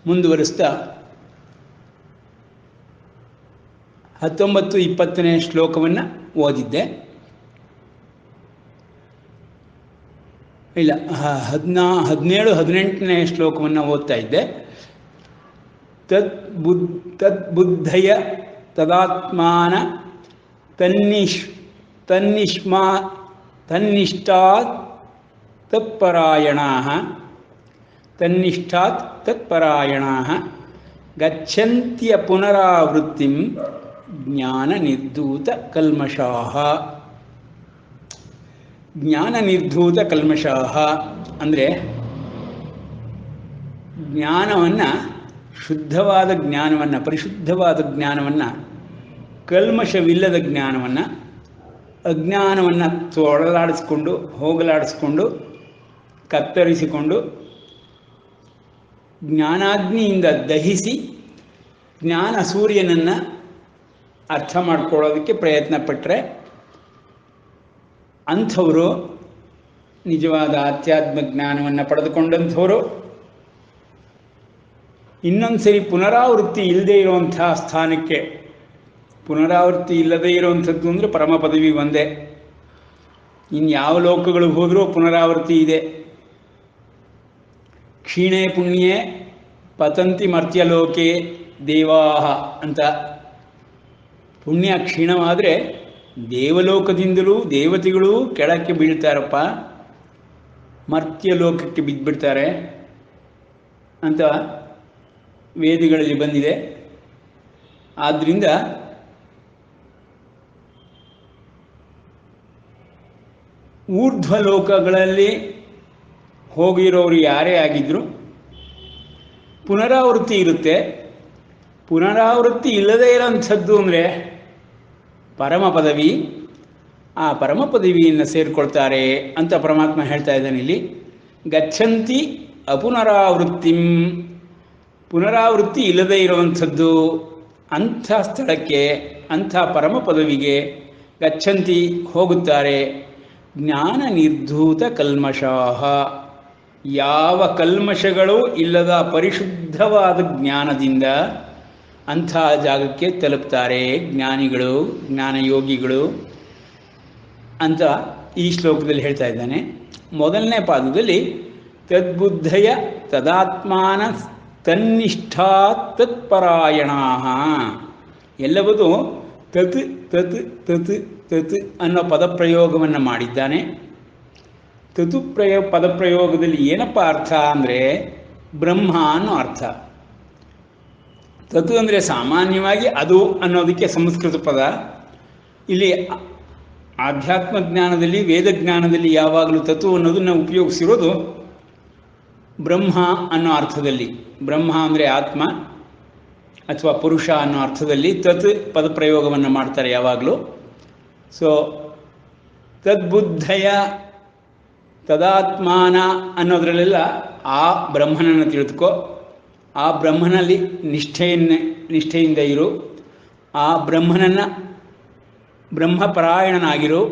ಮುಂದುವರಿಸ್ತಾ 19-20ನೇ ಶ್ಲೋಕವನ್ನು ಓದಿದ್ದೆ. ಇಲ್ಲ, 17-18ನೇ ಶ್ಲೋಕವನ್ನು ಓದ್ತಾ ಇದ್ದೆ. ತದ್ಬುದ್ಧಯ ತದಾತ್ಮಾನ ತನ್ನಿಷ್ಠಾತ್ ತತ್ಪರಾಯಣಾಃ ಗಚ್ಚಂತ್ಯ ಪುನರಾವೃತ್ತಿಂ ಜ್ಞಾನನಿರ್ಧೂತ ಕಲ್ಮಷಾಃ ಅಂದರೆ ಜ್ಞಾನವನ್ನು, ಶುದ್ಧವಾದ ಜ್ಞಾನವನ್ನು, ಪರಿಶುದ್ಧವಾದ ಜ್ಞಾನವನ್ನು, ಕಲ್ಮಷವಿಲ್ಲದ ಜ್ಞಾನವನ್ನು, ಅಜ್ಞಾನವನ್ನು ಹೋಗಲಾಡಿಸ್ಕೊಂಡು ಕತ್ತರಿಸಿಕೊಂಡು ಜ್ಞಾನಾಗ್ನಿಯಿಂದ ದಹಿಸಿ ಜ್ಞಾನ ಸೂರ್ಯನನ್ನು ಅರ್ಥ ಮಾಡ್ಕೊಳ್ಳೋದಕ್ಕೆ ಪ್ರಯತ್ನ ಪಟ್ಟರೆ ಅಂಥವರು, ನಿಜವಾದ ಆಧ್ಯಾತ್ಮ ಜ್ಞಾನವನ್ನು ಪಡೆದುಕೊಂಡಂಥವರು ಇನ್ನೊಂದು ಸರಿ ಪುನರಾವೃತ್ತಿ ಇಲ್ಲದೇ ಇರುವಂಥ ಸ್ಥಾನಕ್ಕೆ, ಪುನರಾವೃತ್ತಿ ಇಲ್ಲದೇ ಇರುವಂಥದ್ದು ಅಂದರೆ ಪರಮ ಪದವಿ ಒಂದೇ. ಇನ್ಯಾವ ಲೋಕಗಳಿಗೆ ಹೋದರೂ ಪುನರಾವೃತ್ತಿ ಇದೆ. ಕ್ಷೀಣೇ ಪುಣ್ಯೇ ಪತಂತಿ ಮರ್ತ್ಯಲೋಕೆ ದೇವಾಹ ಅಂತ. ಪುಣ್ಯ ಕ್ಷೀಣವಾದರೆ ದೇವಲೋಕದಿಂದಲೂ ದೇವತೆಗಳು ಕೆಳಕ್ಕೆ ಬೀಳ್ತಾರಪ್ಪ, ಮರ್ತ್ಯಲೋಕಕ್ಕೆ ಬಿದ್ದುಬಿಡ್ತಾರೆ ಅಂತ ವೇದಗಳಲ್ಲಿ ಬಂದಿದೆ. ಆದ್ದರಿಂದ ಊರ್ಧ್ವಲೋಕಗಳಲ್ಲಿ ಹೋಗಿರೋರು ಯಾರೇ ಆಗಿದ್ದರೂ ಪುನರಾವೃತ್ತಿ ಇರುತ್ತೆ. ಪುನರಾವೃತ್ತಿ ಇಲ್ಲದೇ ಇರೋಂಥದ್ದು ಅಂದರೆ ಪರಮ ಪದವಿ. ಆ ಪರಮ ಪದವಿಯನ್ನು ಸೇರಿಕೊಳ್ತಾರೆ ಅಂತ ಪರಮಾತ್ಮ ಹೇಳ್ತಾ ಇದ್ದಾನೆ ಇಲ್ಲಿ. ಗಚ್ಚಂತಿ ಅಪುನರಾವೃತ್ತಿಂ, ಪುನರಾವೃತ್ತಿ ಇಲ್ಲದೇ ಇರುವಂಥದ್ದು ಅಂಥ ಸ್ಥಳಕ್ಕೆ, ಅಂಥ ಪರಮ ಪದವಿಗೆ ಗಚ್ಚಂತಿ ಹೋಗುತ್ತಾರೆ. ಜ್ಞಾನ ನಿರ್ಧೂತ ಕಲ್ಮಷಾಃ, ಯಾವ ಕಲ್ಮಷಗಳು ಇಲ್ಲದ ಪರಿಶುದ್ಧವಾದ ಜ್ಞಾನದಿಂದ ಅಂಥ ಜಾಗಕ್ಕೆ ತಲುಪ್ತಾರೆ ಜ್ಞಾನಿಗಳು, ಜ್ಞಾನಯೋಗಿಗಳು ಅಂತ ಈ ಶ್ಲೋಕದಲ್ಲಿ ಹೇಳ್ತಾ ಇದ್ದಾನೆ. ಮೊದಲನೇ ಪಾದದಲ್ಲಿ ತದ್ಬುದ್ಧಯ ತದಾತ್ಮಾನ ತನ್ನಿಷ್ಠಾತ್ ತತ್ಪರಾಯಣಾಃ, ಎಲ್ಲವೂ ತತ್ ತತ್ ತತ್ ತತ್ ಅನ್ನೋ ಪದಪ್ರಯೋಗವನ್ನು ಮಾಡಿದ್ದಾನೆ. ಪದಪ್ರಯೋಗದಲ್ಲಿ ಏನಪ್ಪ ಅರ್ಥ ಅಂದರೆ ಬ್ರಹ್ಮ ಅನ್ನೋ ಅರ್ಥ. ತತು ಅಂದರೆ ಸಾಮಾನ್ಯವಾಗಿ ಅದು ಅನ್ನೋದಕ್ಕೆ ಸಂಸ್ಕೃತ ಪದ. ಇಲ್ಲಿ ಆಧ್ಯಾತ್ಮ ಜ್ಞಾನದಲ್ಲಿ, ವೇದಜ್ಞಾನದಲ್ಲಿ ಯಾವಾಗಲೂ ತತು ಅನ್ನೋದನ್ನು ಉಪಯೋಗಿಸಿರೋದು ಬ್ರಹ್ಮ ಅನ್ನೋ ಅರ್ಥದಲ್ಲಿ. ಬ್ರಹ್ಮ ಅಂದರೆ ಆತ್ಮ ಅಥವಾ ಪುರುಷ ಅನ್ನೋ ಅರ್ಥದಲ್ಲಿ ತತ್ ಪದಪ್ರಯೋಗವನ್ನು ಮಾಡ್ತಾರೆ ಯಾವಾಗಲೂ. ಸೊ ತದ್ಬುದ್ಧಯ ತದಾತ್ಮಾನ ಅನ್ನೋದರಲ್ಲೆಲ್ಲ ಆ ಬ್ರಹ್ಮನನ್ನು ತಿಳಿದುಕೋ, ಆ ಬ್ರಹ್ಮನಲ್ಲಿ ನಿಷ್ಠೆಯಿಂದ ಇರು, ಆ ಬ್ರಹ್ಮಪರಾಯಣನಾಗಿರು,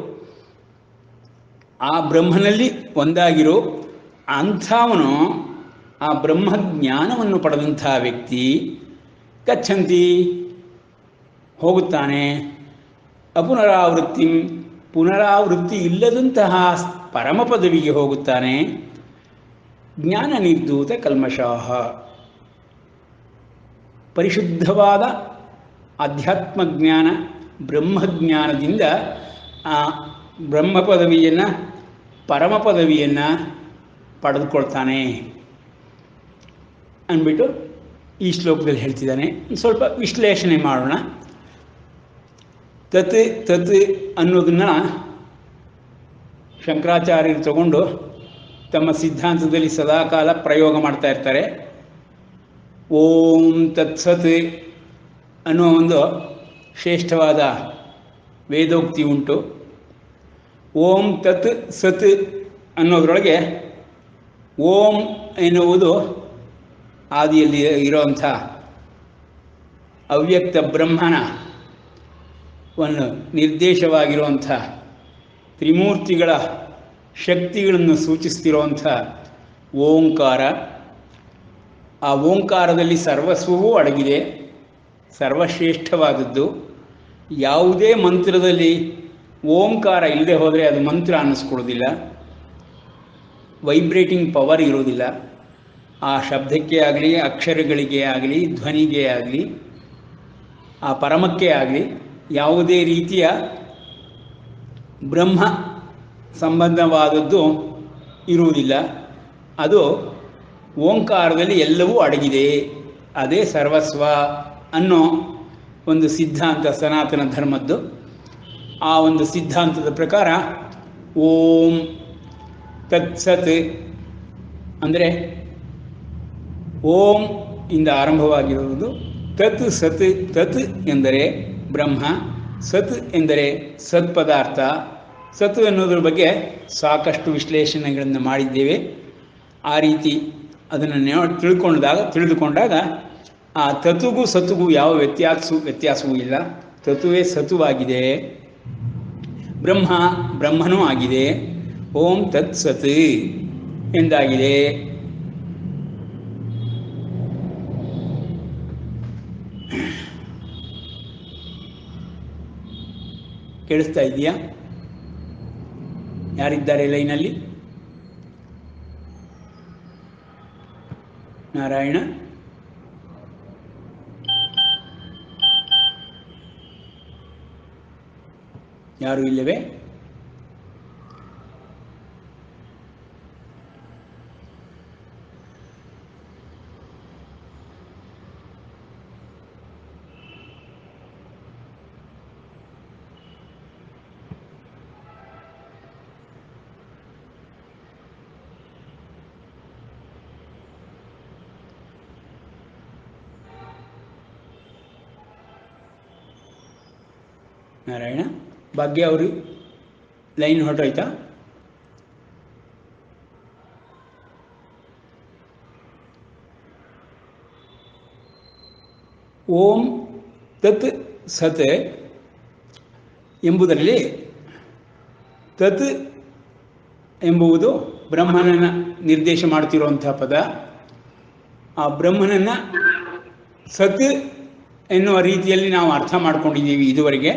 ಆ ಬ್ರಹ್ಮನಲ್ಲಿ ಒಂದಾಗಿರು. ಅಂಥವನು, ಆ ಬ್ರಹ್ಮಜ್ಞಾನವನ್ನು ಪಡೆದಂಥ ವ್ಯಕ್ತಿ ಗಚ್ಚಂತಿ ಹೋಗುತ್ತಾನೆ, ಅಪುನರಾವೃತ್ತಿ, ಪುನರಾವೃತ್ತಿ ಇಲ್ಲದಂತಹ ಪರಮ ಪದವಿಗೆ ಹೋಗುತ್ತಾನೆ. ಜ್ಞಾನ ನಿರ್ಧೂತ ಕಲ್ಮಷಾಃ, ಪರಿಶುದ್ಧವಾದ ಅಧ್ಯಾತ್ಮ ಜ್ಞಾನ, ಬ್ರಹ್ಮಜ್ಞಾನದಿಂದ ಆ ಬ್ರಹ್ಮ ಪದವಿಯನ್ನು, ಪರಮ ಪದವಿಯನ್ನು ಪಡೆದುಕೊಳ್ತಾನೆ ಅಂದ್ಬಿಟ್ಟು ಈ ಶ್ಲೋಕದಲ್ಲಿ ಹೇಳ್ತಿದ್ದಾನೆ. ಸ್ವಲ್ಪ ವಿಶ್ಲೇಷಣೆ ಮಾಡೋಣ. ತತ್ ತತ್ ಅನ್ನೋದನ್ನು ಶಂಕರಾಚಾರ್ಯರು ತಗೊಂಡು ತಮ್ಮ ಸಿದ್ಧಾಂತದಲ್ಲಿ ಸದಾಕಾಲ ಪ್ರಯೋಗ ಮಾಡ್ತಾ ಇರ್ತಾರೆ. ಓಂ ತತ್ಸತ್ ಅನ್ನೋ ಒಂದು ಶ್ರೇಷ್ಠವಾದ ವೇದೋಕ್ತಿ ಉಂಟು. ಓಂ ತತ್ ಸತ್ ಅನ್ನೋದ್ರೊಳಗೆ ಓಂ ಎನ್ನುವುದು ಆದಿಯಲ್ಲಿ ಇರೋಂಥ ಅವ್ಯಕ್ತ ಬ್ರಹ್ಮನ ಒಂದು ನಿರ್ದೇಶವಾಗಿರುವಂಥ ತ್ರಿಮೂರ್ತಿಗಳ ಶಕ್ತಿಗಳನ್ನು ಸೂಚಿಸ್ತಿರುವಂಥ ಓಂಕಾರ. ಆ ಓಂಕಾರದಲ್ಲಿ ಸರ್ವಸ್ವವೂ ಅಡಗಿದೆ, ಸರ್ವಶ್ರೇಷ್ಠವಾದದ್ದು. ಯಾವುದೇ ಮಂತ್ರದಲ್ಲಿ ಓಂಕಾರ ಇಲ್ಲದೆ ಹೋದರೆ ಅದು ಮಂತ್ರ ಅನ್ನಿಸ್ಕೊಳ್ಳೋದಿಲ್ಲ, ವೈಬ್ರೇಟಿಂಗ್ ಪವರ್ ಇರೋದಿಲ್ಲ. ಆ ಶಬ್ದಕ್ಕೆ ಆಗಲಿ, ಅಕ್ಷರಗಳಿಗೆ ಆಗಲಿ, ಧ್ವನಿಗೆ ಆಗಲಿ, ಆ ಪರಮಕ್ಕೆ ಆಗಲಿ ಯಾವುದೇ ರೀತಿಯ ಬ್ರಹ್ಮ ಸಂಬಂಧವಾದದ್ದು ಇರುವುದಿಲ್ಲ. ಅದು ಓಂಕಾರದಲ್ಲಿ ಎಲ್ಲವೂ ಅಡಗಿದೆ. ಅದೇ ಸರ್ವಸ್ವ ಅನ್ನೋ ಒಂದು ಸಿದ್ಧಾಂತ ಸನಾತನ ಧರ್ಮದ್ದು. ಆ ಒಂದು ಸಿದ್ಧಾಂತದ ಪ್ರಕಾರ ಓಂ ತತ್ಸತ್ ಅಂದರೆ ಓಂ ಇಂದ ಆರಂಭವಾಗಿರುವುದು. ತತ್ ಸತ್, ತತ್ ಎಂದರೆ ಬ್ರಹ್ಮ, ಸತ್ ಎಂದರೆ ಸತ್ಪದಾರ್ಥ. ಸತ್ ಅನ್ನೋದ್ರ ಬಗ್ಗೆ ಸಾಕಷ್ಟು ವಿಶ್ಲೇಷಣೆಗಳನ್ನು ಮಾಡಿದ್ದೇವೆ. ಆ ರೀತಿ ಅದನ್ನು ತಿಳಿದುಕೊಂಡಾಗ ಆ ತತ್ವಗೂ ಸತ್ವಗೂ ಯಾವ ವ್ಯತ್ಯಾಸವೂ ಇಲ್ಲ. ತತ್ವವೇ ಸತ್ವವಾಗಿದೆ, ಬ್ರಹ್ಮನೂ ಆಗಿದೆ. ಓಂ ತತ್ ಸತ್ ಎಂದಾಗಿದೆ. ಕೇಳಿಸ್ತಾ ಇದೆಯಾ? ಯಾರಿದ್ದಾರೆ ಲೈನಲ್ಲಿ? ನಾರಾಯಣ, ಯಾರು ಇಲ್ಲವೇ? ನಾರಾಯಣ, ಭಾಗ್ಯ ಅವರು ಲೈನ್ ಹೊರಟೋಯ್ತಾ? ಓಂ ತತ್ ಸತ್ ಎಂಬುದರಲ್ಲಿ ತತ್ ಎಂಬುದು ಬ್ರಹ್ಮನನ್ನು ನಿರ್ದೇಶ ಮಾಡ್ತಿರುವಂತಹ ಪದ. ಆ ಬ್ರಹ್ಮನನ್ನು ಸತ್ ಎನ್ನುವ ರೀತಿಯಲ್ಲಿ ನಾವು ಅರ್ಥ ಮಾಡ್ಕೊಂಡಿದ್ದೀವಿ ಇದುವರೆಗೆ.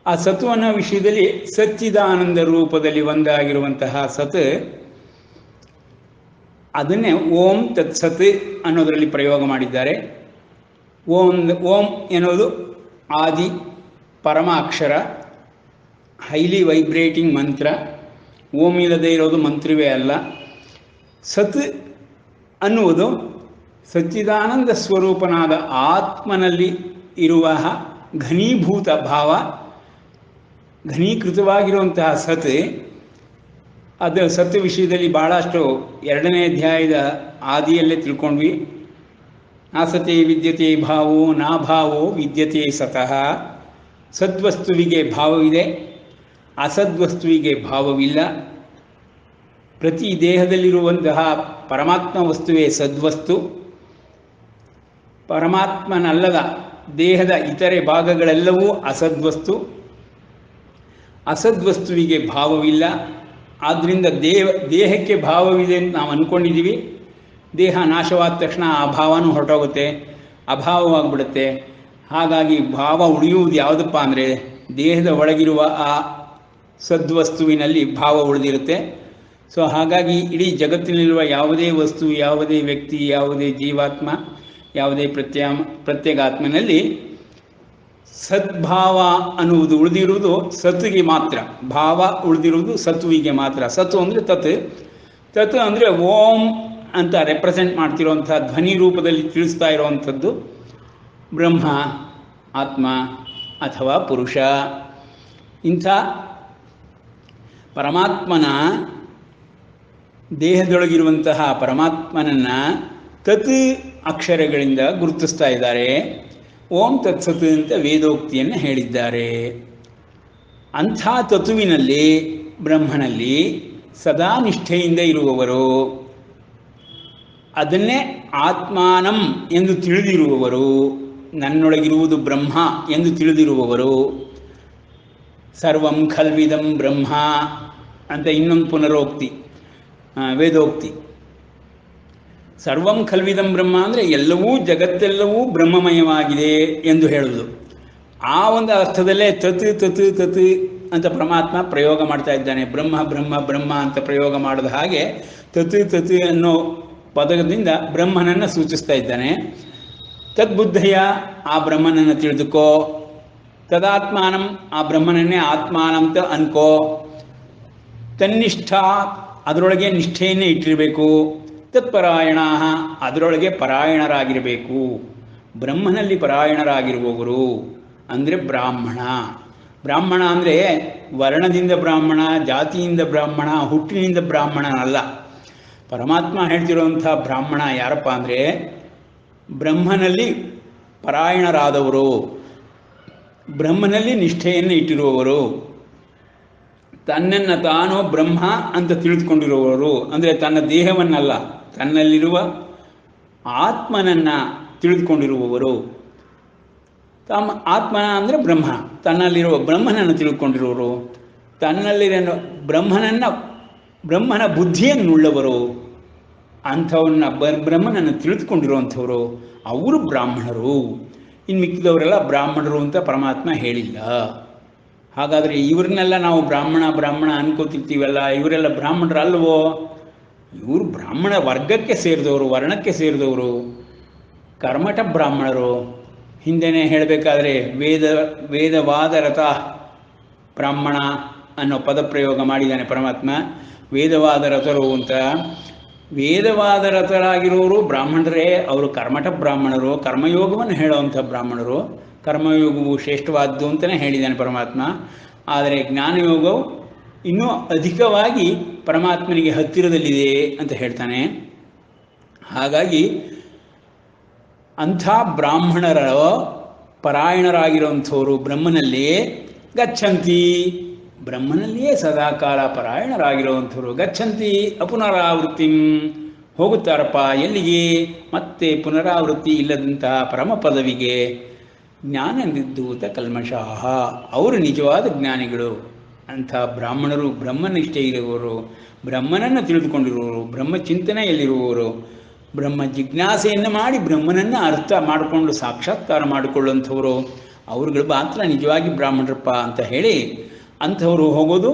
ಆ ಸತ್ವನ ವಿಷಯದಲ್ಲಿ ಸಚ್ಚಿದಾನಂದ ರೂಪದಲ್ಲಿ ಒಂದಾಗಿರುವಂತಹ ಸತ್, ಅದನ್ನೇ ಓಂ ತತ್ಸತ್ ಅನ್ನೋದರಲ್ಲಿ ಪ್ರಯೋಗ ಮಾಡಿದ್ದಾರೆ. ಓಂ ಎನ್ನುವುದು ಆದಿ ಪರಮ ಅಕ್ಷರ, ಹೈಲಿ ವೈಬ್ರೇಟಿಂಗ್ ಮಂತ್ರ. ಓಂ ಇಲ್ಲದೆ ಇರೋದು ಮಂತ್ರವೇ ಅಲ್ಲ. ಸತ್ ಅನ್ನುವುದು ಸಚ್ಚಿದಾನಂದ ಸ್ವರೂಪನಾದ ಆತ್ಮನಲ್ಲಿ ಇರುವ ಘನೀಭೂತ ಭಾವ, ಘನೀಕೃತವಾಗಿರುವಂತಹ ಸತ್. ಅದು ಸತ್ ವಿಷಯದಲ್ಲಿ ಭಾಳಷ್ಟು 2ನೇ ಅಧ್ಯಾಯದ ಆದಿಯಲ್ಲೇ ತಿಳ್ಕೊಂಡ್ವಿ. ನಾಸತೆ ವಿದ್ಯತೆ ಭಾವೋ ನಾಭಾವೋ ವಿದ್ಯತೆ ಸತಃ. ಸದ್ವಸ್ತುವಿಗೆ ಭಾವವಿದೆ, ಅಸದ್ವಸ್ತುವಿಗೆ ಭಾವವಿಲ್ಲ. ಪ್ರತಿ ದೇಹದಲ್ಲಿರುವಂತಹ ಪರಮಾತ್ಮ ವಸ್ತುವೇ ಸದ್ವಸ್ತು. ಪರಮಾತ್ಮನಲ್ಲದ ದೇಹದ ಇತರೆ ಭಾಗಗಳೆಲ್ಲವೂ ಅಸದ್ವಸ್ತು. ಅಸದ್ವಸ್ತುವಿಗೆ ಭಾವವಿಲ್ಲ. ಆದ್ದರಿಂದ ದೇಹಕ್ಕೆ ಭಾವವಿದೆ ಅಂತ ನಾವು ಅಂದ್ಕೊಂಡಿದ್ದೀವಿ. ದೇಹ ನಾಶವಾದ ತಕ್ಷಣ ಆ ಭಾವನೂ ಹೊರಟೋಗುತ್ತೆ, ಅಭಾವವಾಗಿಬಿಡುತ್ತೆ. ಹಾಗಾಗಿ ಭಾವ ಉಳಿಯುವುದು ಯಾವುದಪ್ಪ ಅಂದರೆ ದೇಹದ ಒಳಗಿರುವ ಆ ಸದ್ವಸ್ತುವಿನಲ್ಲಿ ಭಾವ ಉಳಿದಿರುತ್ತೆ. ಸೊ ಹಾಗಾಗಿ ಇಡೀ ಜಗತ್ತಿನಲ್ಲಿರುವ ಯಾವುದೇ ವಸ್ತು, ಯಾವುದೇ ವ್ಯಕ್ತಿ, ಯಾವುದೇ ಜೀವಾತ್ಮ, ಯಾವುದೇ ಪ್ರತ್ಯೇಗಾತ್ಮನಲ್ಲಿ ಸದ್ಭಾವ ಅನ್ನುವುದು ಉಳಿದಿರುವುದು ಸತ್ವಿಗೆ ಮಾತ್ರ. ಭಾವ ಉಳಿದಿರುವುದು ಸತ್ವಿಗೆ ಮಾತ್ರ. ಸತ್ತು ಅಂದರೆ ತತ್ ಅಂದರೆ ಓಂ ಅಂತ ರೆಪ್ರೆಸೆಂಟ್ ಮಾಡ್ತಿರುವಂಥ ಧ್ವನಿ ರೂಪದಲ್ಲಿ ತಿಳಿಸ್ತಾ ಇರುವಂಥದ್ದು ಬ್ರಹ್ಮ, ಆತ್ಮ ಅಥವಾ ಪುರುಷ. ಇಂಥ ಪರಮಾತ್ಮನ ದೇಹದೊಳಗಿರುವಂತಹ ಪರಮಾತ್ಮನನ್ನು ತತ್ ಅಕ್ಷರಗಳಿಂದ ಗುರುತಿಸ್ತಾ ಇದ್ದಾರೆ. ಓಂ ತತ್ಸತ್ ಅಂತ ವೇದೋಕ್ತಿಯನ್ನು ಹೇಳಿದ್ದಾರೆ. ಅಂಥ ತತ್ವಿನಲ್ಲಿ, ಬ್ರಹ್ಮನಲ್ಲಿ ಸದಾ ನಿಷ್ಠೆಯಿಂದ ಇರುವವರು, ಅದನ್ನೇ ಆತ್ಮಾನಂ ಎಂದು ತಿಳಿದಿರುವವರು, ನನ್ನೊಳಗಿರುವುದು ಬ್ರಹ್ಮ ಎಂದು ತಿಳಿದಿರುವವರು, ಸರ್ವಂ ಖಲ್ವಿದಂ ಬ್ರಹ್ಮ ಅಂತ ಇನ್ನೊಂದು ಪುನರೋಕ್ತಿ, ವೇದೋಕ್ತಿ. ಸರ್ವಂ ಖಲ್ವಿದಂ ಬ್ರಹ್ಮ ಅಂದರೆ ಎಲ್ಲವೂ ಜಗತ್ತೆಲ್ಲವೂ ಬ್ರಹ್ಮಮಯವಾಗಿದೆ ಎಂದು ಹೇಳುವುದು. ಆ ಒಂದು ಅರ್ಥದಲ್ಲೇ ತತ್ ತತ್ ತತ್ ಅಂತ ಪರಮಾತ್ಮ ಪ್ರಯೋಗ ಮಾಡ್ತಾ ಇದ್ದಾನೆ. ಬ್ರಹ್ಮ ಬ್ರಹ್ಮ ಬ್ರಹ್ಮ ಅಂತ ಪ್ರಯೋಗ ಮಾಡಿದ ಹಾಗೆ ತತ್ ತತ್ ಅನ್ನೋ ಪದದಿಂದ ಬ್ರಹ್ಮನನ್ನು ಸೂಚಿಸ್ತಾ ಇದ್ದಾನೆ. ತದ್ಬುದ್ಧಯ, ಆ ಬ್ರಹ್ಮನನ್ನು ತಿಳಿದುಕೋ. ತದಾತ್ಮಾನಂ, ಆ ಬ್ರಹ್ಮನನ್ನೇ ಆತ್ಮಾನಂತ ಅನ್ಕೋ. ತನ್ನಿಷ್ಠ, ಅದರೊಳಗೆ ನಿಷ್ಠೆಯನ್ನೇ ಇಟ್ಟಿರಬೇಕು. ತತ್ಪರಾಯಣ, ಅದರೊಳಗೆ ಪರಾಯಣರಾಗಿರಬೇಕು. ಬ್ರಹ್ಮನಲ್ಲಿ ಪರಾಯಣರಾಗಿರುವವರು ಅಂದರೆ ಬ್ರಾಹ್ಮಣ. ಬ್ರಾಹ್ಮಣ ಅಂದರೆ ವರ್ಣದಿಂದ ಬ್ರಾಹ್ಮಣ, ಜಾತಿಯಿಂದ ಬ್ರಾಹ್ಮಣ, ಹುಟ್ಟಿನಿಂದ ಬ್ರಾಹ್ಮಣನಲ್ಲ. ಪರಮಾತ್ಮ ಹೇಳ್ತಿರುವಂಥ ಬ್ರಾಹ್ಮಣ ಯಾರಪ್ಪ ಅಂದರೆ ಬ್ರಹ್ಮನಲ್ಲಿ ಪರಾಯಣರಾದವರು, ಬ್ರಹ್ಮನಲ್ಲಿ ನಿಷ್ಠೆಯನ್ನು ಇಟ್ಟಿರುವವರು, ತನ್ನನ್ನು ತಾನು ಬ್ರಹ್ಮ ಅಂತ ತಿಳಿದುಕೊಂಡಿರುವವರು. ಅಂದರೆ ತನ್ನ ದೇಹವನ್ನಲ್ಲ, ತನ್ನಲ್ಲಿರುವ ಆತ್ಮನನ್ನು ತಿಳಿದುಕೊಂಡಿರುವವರು. ತಮ್ಮ ಆತ್ಮನ ಅಂದರೆ ಬ್ರಹ್ಮ, ತನ್ನಲ್ಲಿರುವ ಬ್ರಹ್ಮನನ್ನು ತಿಳ್ಕೊಂಡಿರುವವರು, ತನ್ನಲ್ಲಿರೋ ಬ್ರಹ್ಮನ ಬುದ್ಧಿಯನ್ನುಳ್ಳವರು, ಅಂಥವನ್ನ ಬ್ರಹ್ಮನನ್ನು ತಿಳಿದುಕೊಂಡಿರುವಂಥವರು ಅವರು ಬ್ರಾಹ್ಮಣರು. ಇನ್ನು ಮಿಕ್ಕಿದವರೆಲ್ಲ ಬ್ರಾಹ್ಮಣರು ಅಂತ ಪರಮಾತ್ಮ ಹೇಳಿಲ್ಲ. ಹಾಗಾದರೆ ಇವ್ರನ್ನೆಲ್ಲ ನಾವು ಬ್ರಾಹ್ಮಣ ಬ್ರಾಹ್ಮಣ ಅನ್ಕೋತಿರ್ತೀವಲ್ಲ, ಇವರೆಲ್ಲ ಬ್ರಾಹ್ಮಣರಲ್ವೋ? ಇವರು ಬ್ರಾಹ್ಮಣ ವರ್ಗಕ್ಕೆ ಸೇರಿದವರು, ವರ್ಣಕ್ಕೆ ಸೇರಿದವರು, ಕರ್ಮಠ ಬ್ರಾಹ್ಮಣರು. ಹಿಂದೆನೇ ಹೇಳಬೇಕಾದ್ರೆ ವೇದವಾದ ರಥ ಬ್ರಾಹ್ಮಣ ಅನ್ನೋ ಪದಪ್ರಯೋಗ ಮಾಡಿದ್ದಾನೆ ಪರಮಾತ್ಮ. ವೇದವಾದ ರಥರು ಅಂತ. ವೇದವಾದ ರಥರಾಗಿರೋರು ಬ್ರಾಹ್ಮಣರೇ, ಅವರು ಕರ್ಮಠ ಬ್ರಾಹ್ಮಣರು, ಕರ್ಮಯೋಗವನ್ನು ಹೇಳುವಂಥ ಬ್ರಾಹ್ಮಣರು. ಕರ್ಮಯೋಗವು ಶ್ರೇಷ್ಠವಾದ್ದು ಅಂತಲೇ ಹೇಳಿದ್ದಾನೆ ಪರಮಾತ್ಮ. ಆದರೆ ಜ್ಞಾನಯೋಗವು ಇನ್ನೂ ಅಧಿಕವಾಗಿ ಪರಮಾತ್ಮನಿಗೆ ಹತ್ತಿರದಲ್ಲಿದೆ ಅಂತ ಹೇಳ್ತಾನೆ. ಹಾಗಾಗಿ ಅಂಥ ಬ್ರಾಹ್ಮಣರ ಪರಾಯಣರಾಗಿರುವಂಥವರು ಬ್ರಹ್ಮನಲ್ಲಿ ಗಚ್ಚಂತಿ, ಬ್ರಹ್ಮನಲ್ಲಿಯೇ ಸದಾಕಾಲ ಪರಾಯಣರಾಗಿರುವಂಥವರು. ಗಚ್ಚಂತಿ ಅಪುನರಾವೃತ್ತಿ, ಹೋಗುತ್ತಾರಪ್ಪ ಎಲ್ಲಿಗೆ? ಮತ್ತೆ ಪುನರಾವೃತ್ತಿ ಇಲ್ಲದಂತಹ ಪರಮ ಪದವಿಗೆ. ಜ್ಞಾನ ನಿರ್ಧೂತ ಕಲ್ಮಷಾಹ, ಅವರು ನಿಜವಾದ ಜ್ಞಾನಿಗಳು. ಅಂಥ ಬ್ರಾಹ್ಮಣರು ಬ್ರಹ್ಮನಿಷ್ಠೆ ಇರುವವರು, ಬ್ರಹ್ಮನನ್ನು ತಿಳಿದುಕೊಂಡಿರುವವರು, ಬ್ರಹ್ಮಚಿಂತನೆಯಲ್ಲಿರುವವರು, ಬ್ರಹ್ಮ ಜಿಜ್ಞಾಸೆಯನ್ನು ಮಾಡಿ ಬ್ರಹ್ಮನನ್ನು ಅರ್ಥ ಮಾಡಿಕೊಂಡು ಸಾಕ್ಷಾತ್ಕಾರ ಮಾಡಿಕೊಳ್ಳುವಂಥವರು, ಅವ್ರುಗಳು ಮಾತ್ರ ನಿಜವಾಗಿ ಬ್ರಾಹ್ಮಣರಪ್ಪ ಅಂತ ಹೇಳಿ ಅಂಥವರು ಹೋಗೋದು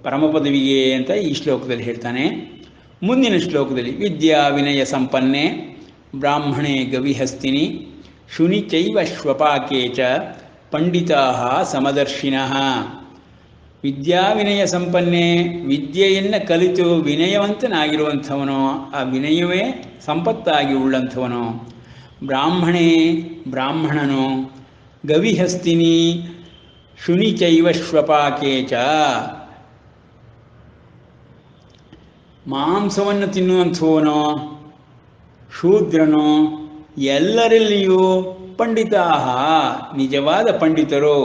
ಪರಮ ಪದವಿಗೆ ಅಂತ ಈ ಶ್ಲೋಕದಲ್ಲಿ ಹೇಳ್ತಾನೆ. ಮುಂದಿನ ಶ್ಲೋಕದಲ್ಲಿ ವಿದ್ಯಾ ವಿನಯ ಸಂಪನ್ನೆ ಬ್ರಾಹ್ಮಣೇ ಗವಿಹಸ್ತಿನಿ ಶುನಿಚೈವ ಶ್ವಪಾಕೆ ಚ ಪಂಡಿತಾ ಸಮದರ್ಶಿನಃ. ವಿದ್ಯಾವಿನಯ ಸಂಪನ್ನೆ, ವಿದ್ಯೆಯನ್ನು ಕಲಿತು ವಿನಯವಂತನಾಗಿರುವಂಥವನು, ಆ ವಿನಯವೇ ಸಂಪತ್ತಾಗಿ ಉಳ್ಳಂಥವನು. ಬ್ರಾಹ್ಮಣೇ, ಬ್ರಾಹ್ಮಣನು. ಗವಿಹಸ್ತಿನಿ ಶುನಿಚೈವ ಶ್ವಪಾಕೆ ಚ, ಮಾಂಸವನ್ನು ತಿನ್ನುವಂಥವನು, ಶೂದ್ರನು, ಎಲ್ಲರಲ್ಲಿಯೂ ಪಂಡಿತಾ, ನಿಜವಾದ ಪಂಡಿತರು,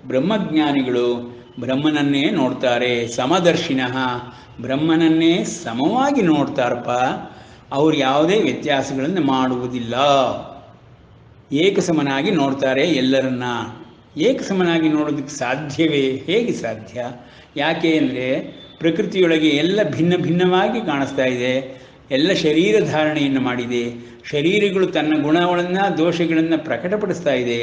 ಬ್ರಹ್ಮಜ್ಞಾನಿಗಳು ಬ್ರಹ್ಮನನ್ನೇ ನೋಡ್ತಾರೆ. ಸಮದರ್ಶಿನಃ, ಬ್ರಹ್ಮನನ್ನೇ ಸಮವಾಗಿ ನೋಡ್ತಾರಪ್ಪ. ಅವರು ಯಾವುದೇ ವ್ಯತ್ಯಾಸಗಳನ್ನು ಮಾಡುವುದಿಲ್ಲ. ಏಕಸಮನಾಗಿ ನೋಡ್ತಾರೆ ಎಲ್ಲರನ್ನ. ಏಕಸಮನಾಗಿ ನೋಡೋದಕ್ಕೆ ಸಾಧ್ಯವೇ? ಹೇಗೆ ಸಾಧ್ಯ? ಯಾಕೆ ಅಂದರೆ ಪ್ರಕೃತಿಯೊಳಗೆ ಎಲ್ಲ ಭಿನ್ನ ಭಿನ್ನವಾಗಿ ಕಾಣಿಸ್ತಾ ಇದೆ. ಎಲ್ಲ ಶರೀರ ಧಾರಣೆಯನ್ನು ಮಾಡಿದೆ. ಶರೀರಗಳು ತನ್ನ ಗುಣಗಳನ್ನು ದೋಷಗಳನ್ನು ಪ್ರಕಟಪಡಿಸ್ತಾ ಇದೆ.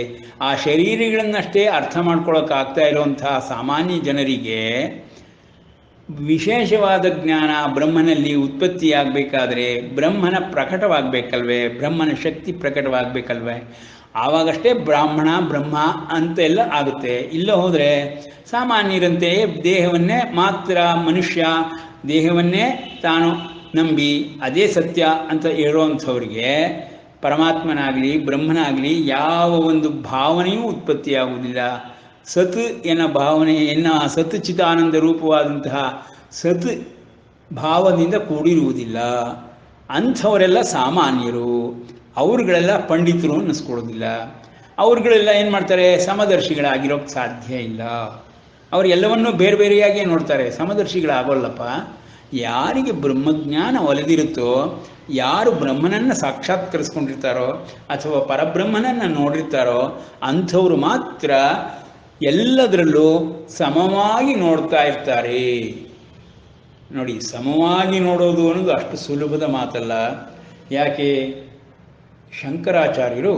ಆ ಶರೀರಗಳನ್ನಷ್ಟೇ ಅರ್ಥ ಮಾಡ್ಕೊಳ್ಳೋಕ್ಕಾಗ್ತಾ ಇರುವಂತಹ ಸಾಮಾನ್ಯ ಜನರಿಗೆ ವಿಶೇಷವಾದ ಜ್ಞಾನ ಬ್ರಹ್ಮನಲ್ಲಿ ಉತ್ಪತ್ತಿಯಾಗಬೇಕಾದ್ರೆ ಬ್ರಹ್ಮನ ಪ್ರಕಟವಾಗಬೇಕಲ್ವೇ? ಬ್ರಹ್ಮನ ಶಕ್ತಿ ಪ್ರಕಟವಾಗಬೇಕಲ್ವೇ? ಆವಾಗಷ್ಟೇ ಬ್ರಾಹ್ಮಣ ಬ್ರಹ್ಮ ಅಂತೆಲ್ಲ ಆಗುತ್ತೆ. ಇಲ್ಲ ಹೋದರೆ ಸಾಮಾನ್ಯರಂತೆ ದೇಹವನ್ನೇ ಮಾತ್ರ, ಮನುಷ್ಯ ದೇಹವನ್ನೇ ತಾನು ನಂಬಿ ಅದೇ ಸತ್ಯ ಅಂತ ಹೇಳುವಂಥವ್ರಿಗೆ ಪರಮಾತ್ಮನಾಗಲಿ ಬ್ರಹ್ಮನಾಗಲಿ ಯಾವ ಒಂದು ಭಾವನೆಯೂ ಉತ್ಪತ್ತಿಯಾಗುವುದಿಲ್ಲ. ಸತ್ ಎನ್ನ ಭಾವನೆಯನ್ನು ಸತ್ ಚಿತಾನಂದ ರೂಪವಾದಂತಹ ಸತ್ ಭಾವದಿಂದ ಕೂಡಿರುವುದಿಲ್ಲ. ಅಂಥವರೆಲ್ಲ ಸಾಮಾನ್ಯರು, ಅವ್ರುಗಳೆಲ್ಲ ಪಂಡಿತರು ಅನ್ನಿಸ್ಕೊಳ್ಳೋದಿಲ್ಲ. ಅವ್ರುಗಳೆಲ್ಲ ಏನು ಮಾಡ್ತಾರೆ? ಸಮದರ್ಶಿಗಳಾಗಿರೋಕ್ಕೆ ಸಾಧ್ಯ ಇಲ್ಲ. ಅವರು ಎಲ್ಲವನ್ನೂ ಬೇರೆ ಬೇರೆಯಾಗಿಯೇ ನೋಡ್ತಾರೆ, ಸಮದರ್ಶಿಗಳಾಗೋಲ್ಲಪ್ಪ. ಯಾರಿಗೆ ಬ್ರಹ್ಮಜ್ಞಾನ ಒಲಿದಿರುತ್ತೋ, ಯಾರು ಬ್ರಹ್ಮನನ್ನು ಸಾಕ್ಷಾತ್ಕರಿಸ್ಕೊಂಡಿರ್ತಾರೋ ಅಥವಾ ಪರಬ್ರಹ್ಮನನ್ನು ನೋಡಿರ್ತಾರೋ ಅಂಥವರು ಮಾತ್ರ ಎಲ್ಲದರಲ್ಲೂ ಸಮವಾಗಿ ನೋಡ್ತಾ ಇರ್ತಾರೆ. ನೋಡಿ, ಸಮವಾಗಿ ನೋಡೋದು ಅನ್ನೋದು ಅಷ್ಟು ಸುಲಭದ ಮಾತಲ್ಲ. ಯಾಕೆ? ಶಂಕರಾಚಾರ್ಯರು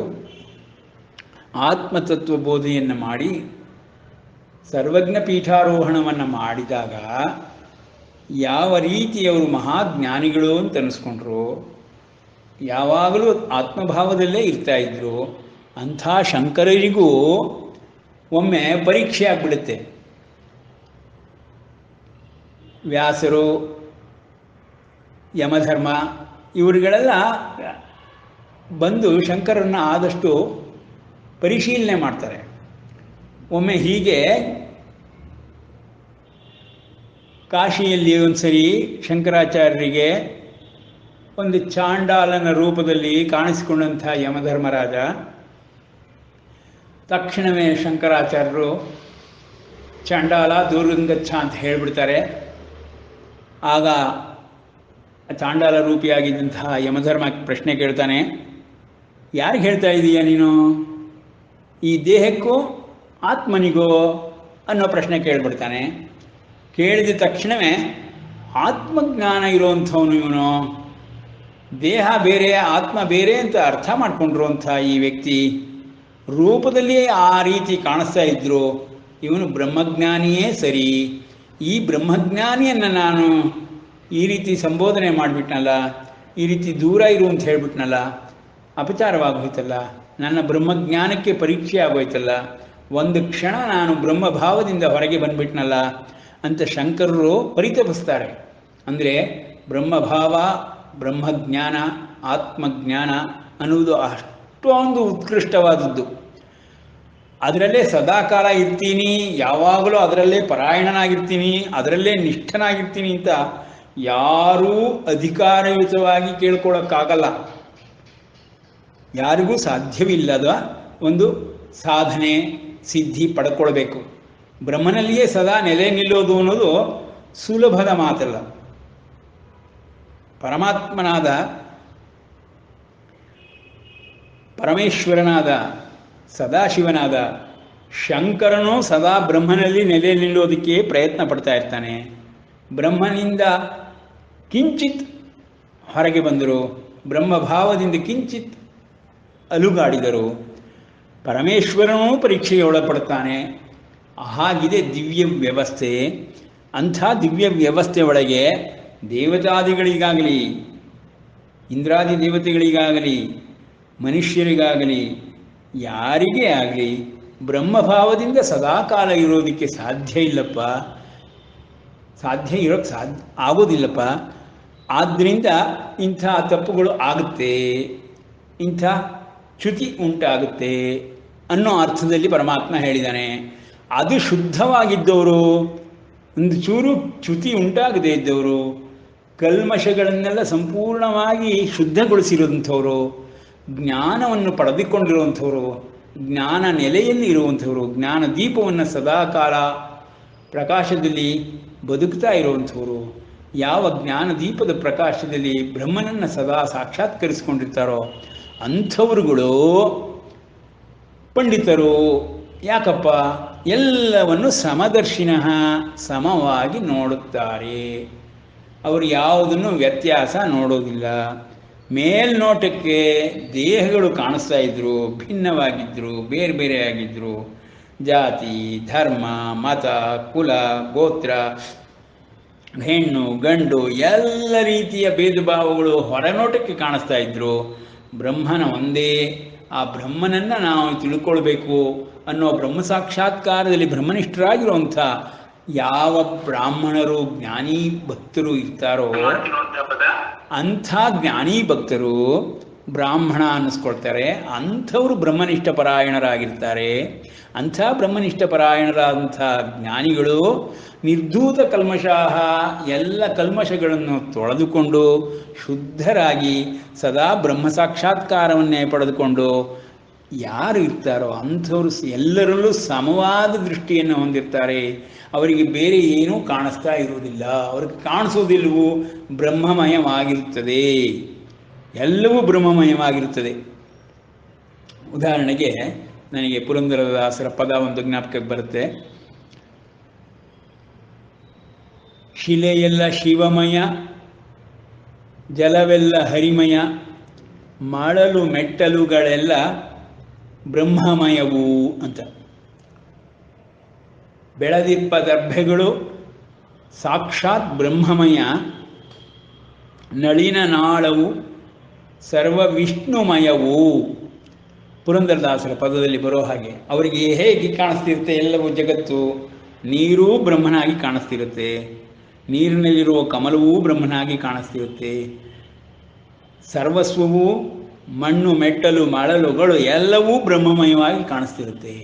ಆತ್ಮತತ್ವ ಬೋಧೆಯನ್ನು ಮಾಡಿ ಸರ್ವಜ್ಞ ಪೀಠಾರೋಹಣವನ್ನು ಮಾಡಿದಾಗ ಯಾವ ರೀತಿ ಅವರು ಮಹಾಜ್ಞಾನಿಗಳು ಅಂತ ಅನಿಸ್ಕೊಂಡ್ರು, ಯಾವಾಗಲೂ ಆತ್ಮಭಾವದಲ್ಲೇ ಇರ್ತಾ ಇದ್ರು, ಅಂಥ ಶಂಕರರಿಗೂ ಒಮ್ಮೆ ಪರೀಕ್ಷೆ ಆಗಿಬಿಡುತ್ತೆ. ವ್ಯಾಸರು, ಯಮಧರ್ಮ ಇವರುಗಳೆಲ್ಲ ಬಂದು ಶಂಕರನ್ನು ಆದಷ್ಟು ಪರಿಶೀಲನೆ ಮಾಡ್ತಾರೆ. ಒಮ್ಮೆ ಹೀಗೆ ಕಾಶಿಯಲ್ಲಿ ಒಂದು ಸರಿ ಶಂಕರಾಚಾರ್ಯರಿಗೆ ಒಂದು ಚಾಂಡಾಲನ ರೂಪದಲ್ಲಿ ಕಾಣಿಸಿಕೊಂಡಂಥ ಯಮಧರ್ಮರಾಜ ತಕ್ಷಣವೇ ಶಂಕರಾಚಾರ್ಯರು ಚಾಂಡಾಲ ದೂರಂಗಚ್ಛ ಅಂತ ಹೇಳಿಬಿಡ್ತಾರೆ. ಆಗ ಚಾಂಡಾಲ ರೂಪಿಯಾಗಿದ್ದಂತಹ ಯಮಧರ್ಮ ಪ್ರಶ್ನೆ ಕೇಳ್ತಾನೆ, ಯಾರಿಗೆ ಹೇಳ್ತಾ ಇದೀಯ ನೀನು? ಈ ದೇಹಕ್ಕೂ ಆತ್ಮನಿಗೋ ಅನ್ನೋ ಪ್ರಶ್ನೆ ಕೇಳಿಬಿಡ್ತಾನೆ. ಕೇಳಿದ ತಕ್ಷಣವೇ ಆತ್ಮಜ್ಞಾನ ಇರುವಂಥವನು ಇವನು, ದೇಹ ಬೇರೆ ಆತ್ಮ ಬೇರೆ ಅಂತ ಅರ್ಥ ಮಾಡಿಕೊಂಡಿರುವಂಥ ಈ ವ್ಯಕ್ತಿ ರೂಪದಲ್ಲಿ ಆ ರೀತಿ ಕಾಣಿಸ್ತಾ ಇದ್ರು, ಇವನು ಬ್ರಹ್ಮಜ್ಞಾನಿಯೇ ಸರಿ. ಈ ಬ್ರಹ್ಮಜ್ಞಾನಿಯನ್ನು ನಾನು ಈ ರೀತಿ ಸಂಬೋಧನೆ ಮಾಡಿಬಿಟ್ನಲ್ಲ, ಈ ರೀತಿ ದೂರ ಇರು ಅಂತ ಹೇಳಿಬಿಟ್ನಲ್ಲ, ಅಪಚಾರವಾಗೋಯ್ತಲ್ಲ, ನನ್ನ ಬ್ರಹ್ಮಜ್ಞಾನಕ್ಕೆ ಪರೀಕ್ಷೆ ಆಗೋಯ್ತಲ್ಲ, ಒಂದು ಕ್ಷಣ ನಾನು ಬ್ರಹ್ಮಭಾವದಿಂದ ಹೊರಗೆ ಬಂದ್ಬಿಟ್ನಲ್ಲ ಅಂತ ಶಂಕರರು ಪರಿತಪಿಸ್ತಾರೆ. ಅಂದರೆ ಬ್ರಹ್ಮಭಾವ, ಬ್ರಹ್ಮಜ್ಞಾನ, ಆತ್ಮಜ್ಞಾನ ಅನ್ನುವುದು ಅಷ್ಟೊಂದು ಉತ್ಕೃಷ್ಟವಾದದ್ದು. ಅದರಲ್ಲೇ ಸದಾಕಾಲ ಇರ್ತೀನಿ, ಯಾವಾಗಲೂ ಅದರಲ್ಲೇ ಪರಾಯಣನಾಗಿರ್ತೀನಿ, ಅದರಲ್ಲೇ ನಿಷ್ಠನಾಗಿರ್ತೀನಿ ಅಂತ ಯಾರೂ ಅಧಿಕಾರಯುತವಾಗಿ ಕೇಳ್ಕೊಳ್ಳೋಕ್ಕಾಗಲ್ಲ. ಯಾರಿಗೂ ಸಾಧ್ಯವಿಲ್ಲದ ಒಂದು ಸಾಧನೆ ಸಿದ್ಧಿ ಪಡ್ಕೊಳ್ಬೇಕು. ಬ್ರಹ್ಮನಲ್ಲಿಯೇ ಸದಾ ನೆಲೆ ನಿಲ್ಲೋದು ಅನ್ನೋದು ಸುಲಭದ ಮಾತಲ್ಲ. ಪರಮಾತ್ಮನಾದ ಪರಮೇಶ್ವರನಾದ ಸದಾಶಿವನಾದ ಶಂಕರನು ಸದಾ ಬ್ರಹ್ಮನಲ್ಲಿ ನೆಲೆ ನಿಲ್ಲೋದಕ್ಕೆ ಪ್ರಯತ್ನ ಪಡ್ತಾ ಇರ್ತಾನೆ. ಬ್ರಹ್ಮನಿಂದ ಕಿಂಚಿತ್ ಹೊರಗೆ ಬಂದರು, ಬ್ರಹ್ಮಭಾವದಿಂದ ಕಿಂಚಿತ್ ಅಲುಗಾಡಿದರು. ಪರಮೇಶ್ವರನೂ ಪರೀಕ್ಷೆಗೆ ಒಳಪಡ್ತಾನೆ. ಹಾಗಿದೆ ದಿವ್ಯ ವ್ಯವಸ್ಥೆ. ಅಂಥ ದಿವ್ಯ ವ್ಯವಸ್ಥೆ ಒಳಗೆ ದೇವತಾದಿಗಳಿಗಾಗಲಿ, ಇಂದ್ರಾದಿ ದೇವತೆಗಳಿಗಾಗಲಿ, ಮನುಷ್ಯರಿಗಾಗಲಿ, ಯಾರಿಗೇ ಆಗಲಿ ಬ್ರಹ್ಮಭಾವದಿಂದ ಸದಾಕಾಲ ಇರೋದಕ್ಕೆ ಸಾಧ್ಯ ಇಲ್ಲಪ್ಪ, ಆಗೋದಿಲ್ಲಪ್ಪ. ಆದ್ದರಿಂದ ಇಂಥ ತಪ್ಪುಗಳು ಆಗುತ್ತೆ, ಇಂಥ ಚ್ಯುತಿ ಉಂಟಾಗುತ್ತೆ ಅನ್ನೋ ಅರ್ಥದಲ್ಲಿ ಪರಮಾತ್ಮ ಹೇಳಿದ್ದಾನೆ. ಅದು ಶುದ್ಧವಾಗಿದ್ದವರು, ಒಂದು ಚೂರು ಚ್ಯುತಿ ಉಂಟಾಗದೇ ಇದ್ದವರು, ಕಲ್ಮಶಗಳನ್ನೆಲ್ಲ ಸಂಪೂರ್ಣವಾಗಿ ಶುದ್ಧಗೊಳಿಸಿರುವಂಥವರು, ಜ್ಞಾನವನ್ನು ಪಡೆದುಕೊಂಡಿರುವಂಥವರು, ಜ್ಞಾನ ನೆಲೆಯಲ್ಲಿ ಇರುವಂಥವರು, ಜ್ಞಾನ ದೀಪವನ್ನು ಸದಾಕಾಲ ಪ್ರಕಾಶದಲ್ಲಿ ಬದುಕ್ತಾ ಇರುವಂಥವರು, ಯಾವ ಜ್ಞಾನ ದೀಪದ ಪ್ರಕಾಶದಲ್ಲಿ ಬ್ರಹ್ಮನನ್ನು ಸದಾ ಸಾಕ್ಷಾತ್ಕರಿಸಿಕೊಂಡಿರ್ತಾರೋ ಅಂಥವರುಗಳು ಪಂಡಿತರು. ಯಾಕಪ್ಪ? ಎಲ್ಲವನ್ನು ಸಮದರ್ಶಿನಃ, ಸಮವಾಗಿ ನೋಡುತ್ತಾರೆ. ಅವರು ಯಾವುದನ್ನು ವ್ಯತ್ಯಾಸ ನೋಡೋದಿಲ್ಲ. ಮೇಲ್ನೋಟಕ್ಕೆ ದೇಹಗಳು ಕಾಣಿಸ್ತಾ ಇದ್ರು, ಭಿನ್ನವಾಗಿದ್ದರು, ಬೇರೆ ಬೇರೆಯಾಗಿದ್ದರು. ಜಾತಿ, ಧರ್ಮ, ಮತ, ಕುಲ, ಗೋತ್ರ, ಹೆಣ್ಣು ಗಂಡು ಎಲ್ಲ ರೀತಿಯ ಭೇದ ಭಾವಗಳು ಹೊರನೋಟಕ್ಕೆ ಕಾಣಿಸ್ತಾ ಇದ್ರು. ಬ್ರಹ್ಮನ ಒಂದೇ, ಆ ಬ್ರಹ್ಮನನ್ನು ನಾವು ತಿಳ್ಕೊಳ್ಬೇಕು ಅನ್ನೋ ಬ್ರಹ್ಮ ಸಾಕ್ಷಾತ್ಕಾರದಲ್ಲಿ ಬ್ರಹ್ಮನಿಷ್ಠರಾಗಿರುವಂಥ ಯಾವ ಬ್ರಾಹ್ಮಣರು ಜ್ಞಾನಿ ಭಕ್ತರು ಇರ್ತಾರೋ ಅಂಥ ಜ್ಞಾನಿ ಭಕ್ತರು ಬ್ರಾಹ್ಮಣ ಅನ್ನಿಸ್ಕೊಳ್ತಾರೆ. ಅಂಥವರು ಬ್ರಹ್ಮನಿಷ್ಠ ಪರಾಯಣರಾಗಿರ್ತಾರೆ. ಅಂಥ ಬ್ರಹ್ಮನಿಷ್ಠ ಪರಾಯಣರಾದಂಥ ಜ್ಞಾನಿಗಳು ನಿರ್ಧೂತ ಕಲ್ಮಷಾಹ, ಎಲ್ಲ ಕಲ್ಮಷಗಳನ್ನು ತೊಳೆದುಕೊಂಡು ಶುದ್ಧರಾಗಿ ಸದಾ ಬ್ರಹ್ಮ ಸಾಕ್ಷಾತ್ಕಾರವನ್ನೇ ಪಡೆದುಕೊಂಡು ಯಾರು ಇರ್ತಾರೋ ಅಂಥವರು ಎಲ್ಲರಲ್ಲೂ ಸಮವಾದ ದೃಷ್ಟಿಯನ್ನು ಹೊಂದಿರ್ತಾರೆ. ಅವರಿಗೆ ಬೇರೆ ಏನೂ ಕಾಣಿಸ್ತಾ ಇರುವುದಿಲ್ಲ. ಅವ್ರಿಗೆ ಕಾಣಿಸೋದಿಲ್ಲವೂ ಬ್ರಹ್ಮಮಯವಾಗಿರುತ್ತದೆ, ಎಲ್ಲವೂ ಬ್ರಹ್ಮಮಯವಾಗಿರುತ್ತದೆ. ಉದಾಹರಣೆಗೆ ನನಗೆ ಪುರಂದರದಾಸರ ಪದ ಒಂದು ಜ್ಞಾಪಕಕ್ಕೆ ಬರುತ್ತೆ. ಶಿಲೆಯೆಲ್ಲ ಶಿವಮಯ, ಜಲವೆಲ್ಲ ಹರಿಮಯ, ಮಳಲು ಮೆಟ್ಟಲುಗಳೆಲ್ಲ ಬ್ರಹ್ಮಮಯವೂ ಅಂತ. ಬೆಳೆದಿಪ್ಪ ದರ್ಭೆಗಳು ಸಾಕ್ಷಾತ್ ಬ್ರಹ್ಮಮಯ, ನಳಿನ ನಾಳವು ಸರ್ವ ವಿಷ್ಣುಮಯವೂ. ಪುರಂದರದಾಸರ ಪದದಲ್ಲಿ ಬರೋ ಹಾಗೆ ಅವರಿಗೆ ಹೇಗೆ ಕಾಣಿಸ್ತಿರುತ್ತೆ ಎಲ್ಲವೂ ಜಗತ್ತು? ನೀರೂ ಬ್ರಹ್ಮನಾಗಿ ಕಾಣಿಸ್ತಿರುತ್ತೆ, ನೀರಿನಲ್ಲಿರುವ ಕಮಲವೂ ಬ್ರಹ್ಮನಾಗಿ ಕಾಣಿಸ್ತಿರುತ್ತೆ, ಸರ್ವಸ್ವವೂ ಮಣ್ಣು ಮೆಟ್ಟಲು ಮಳಲುಗಳು ಎಲ್ಲವೂ ಬ್ರಹ್ಮಮಯವಾಗಿ ಕಾಣಿಸ್ತಿರುತ್ತೆ.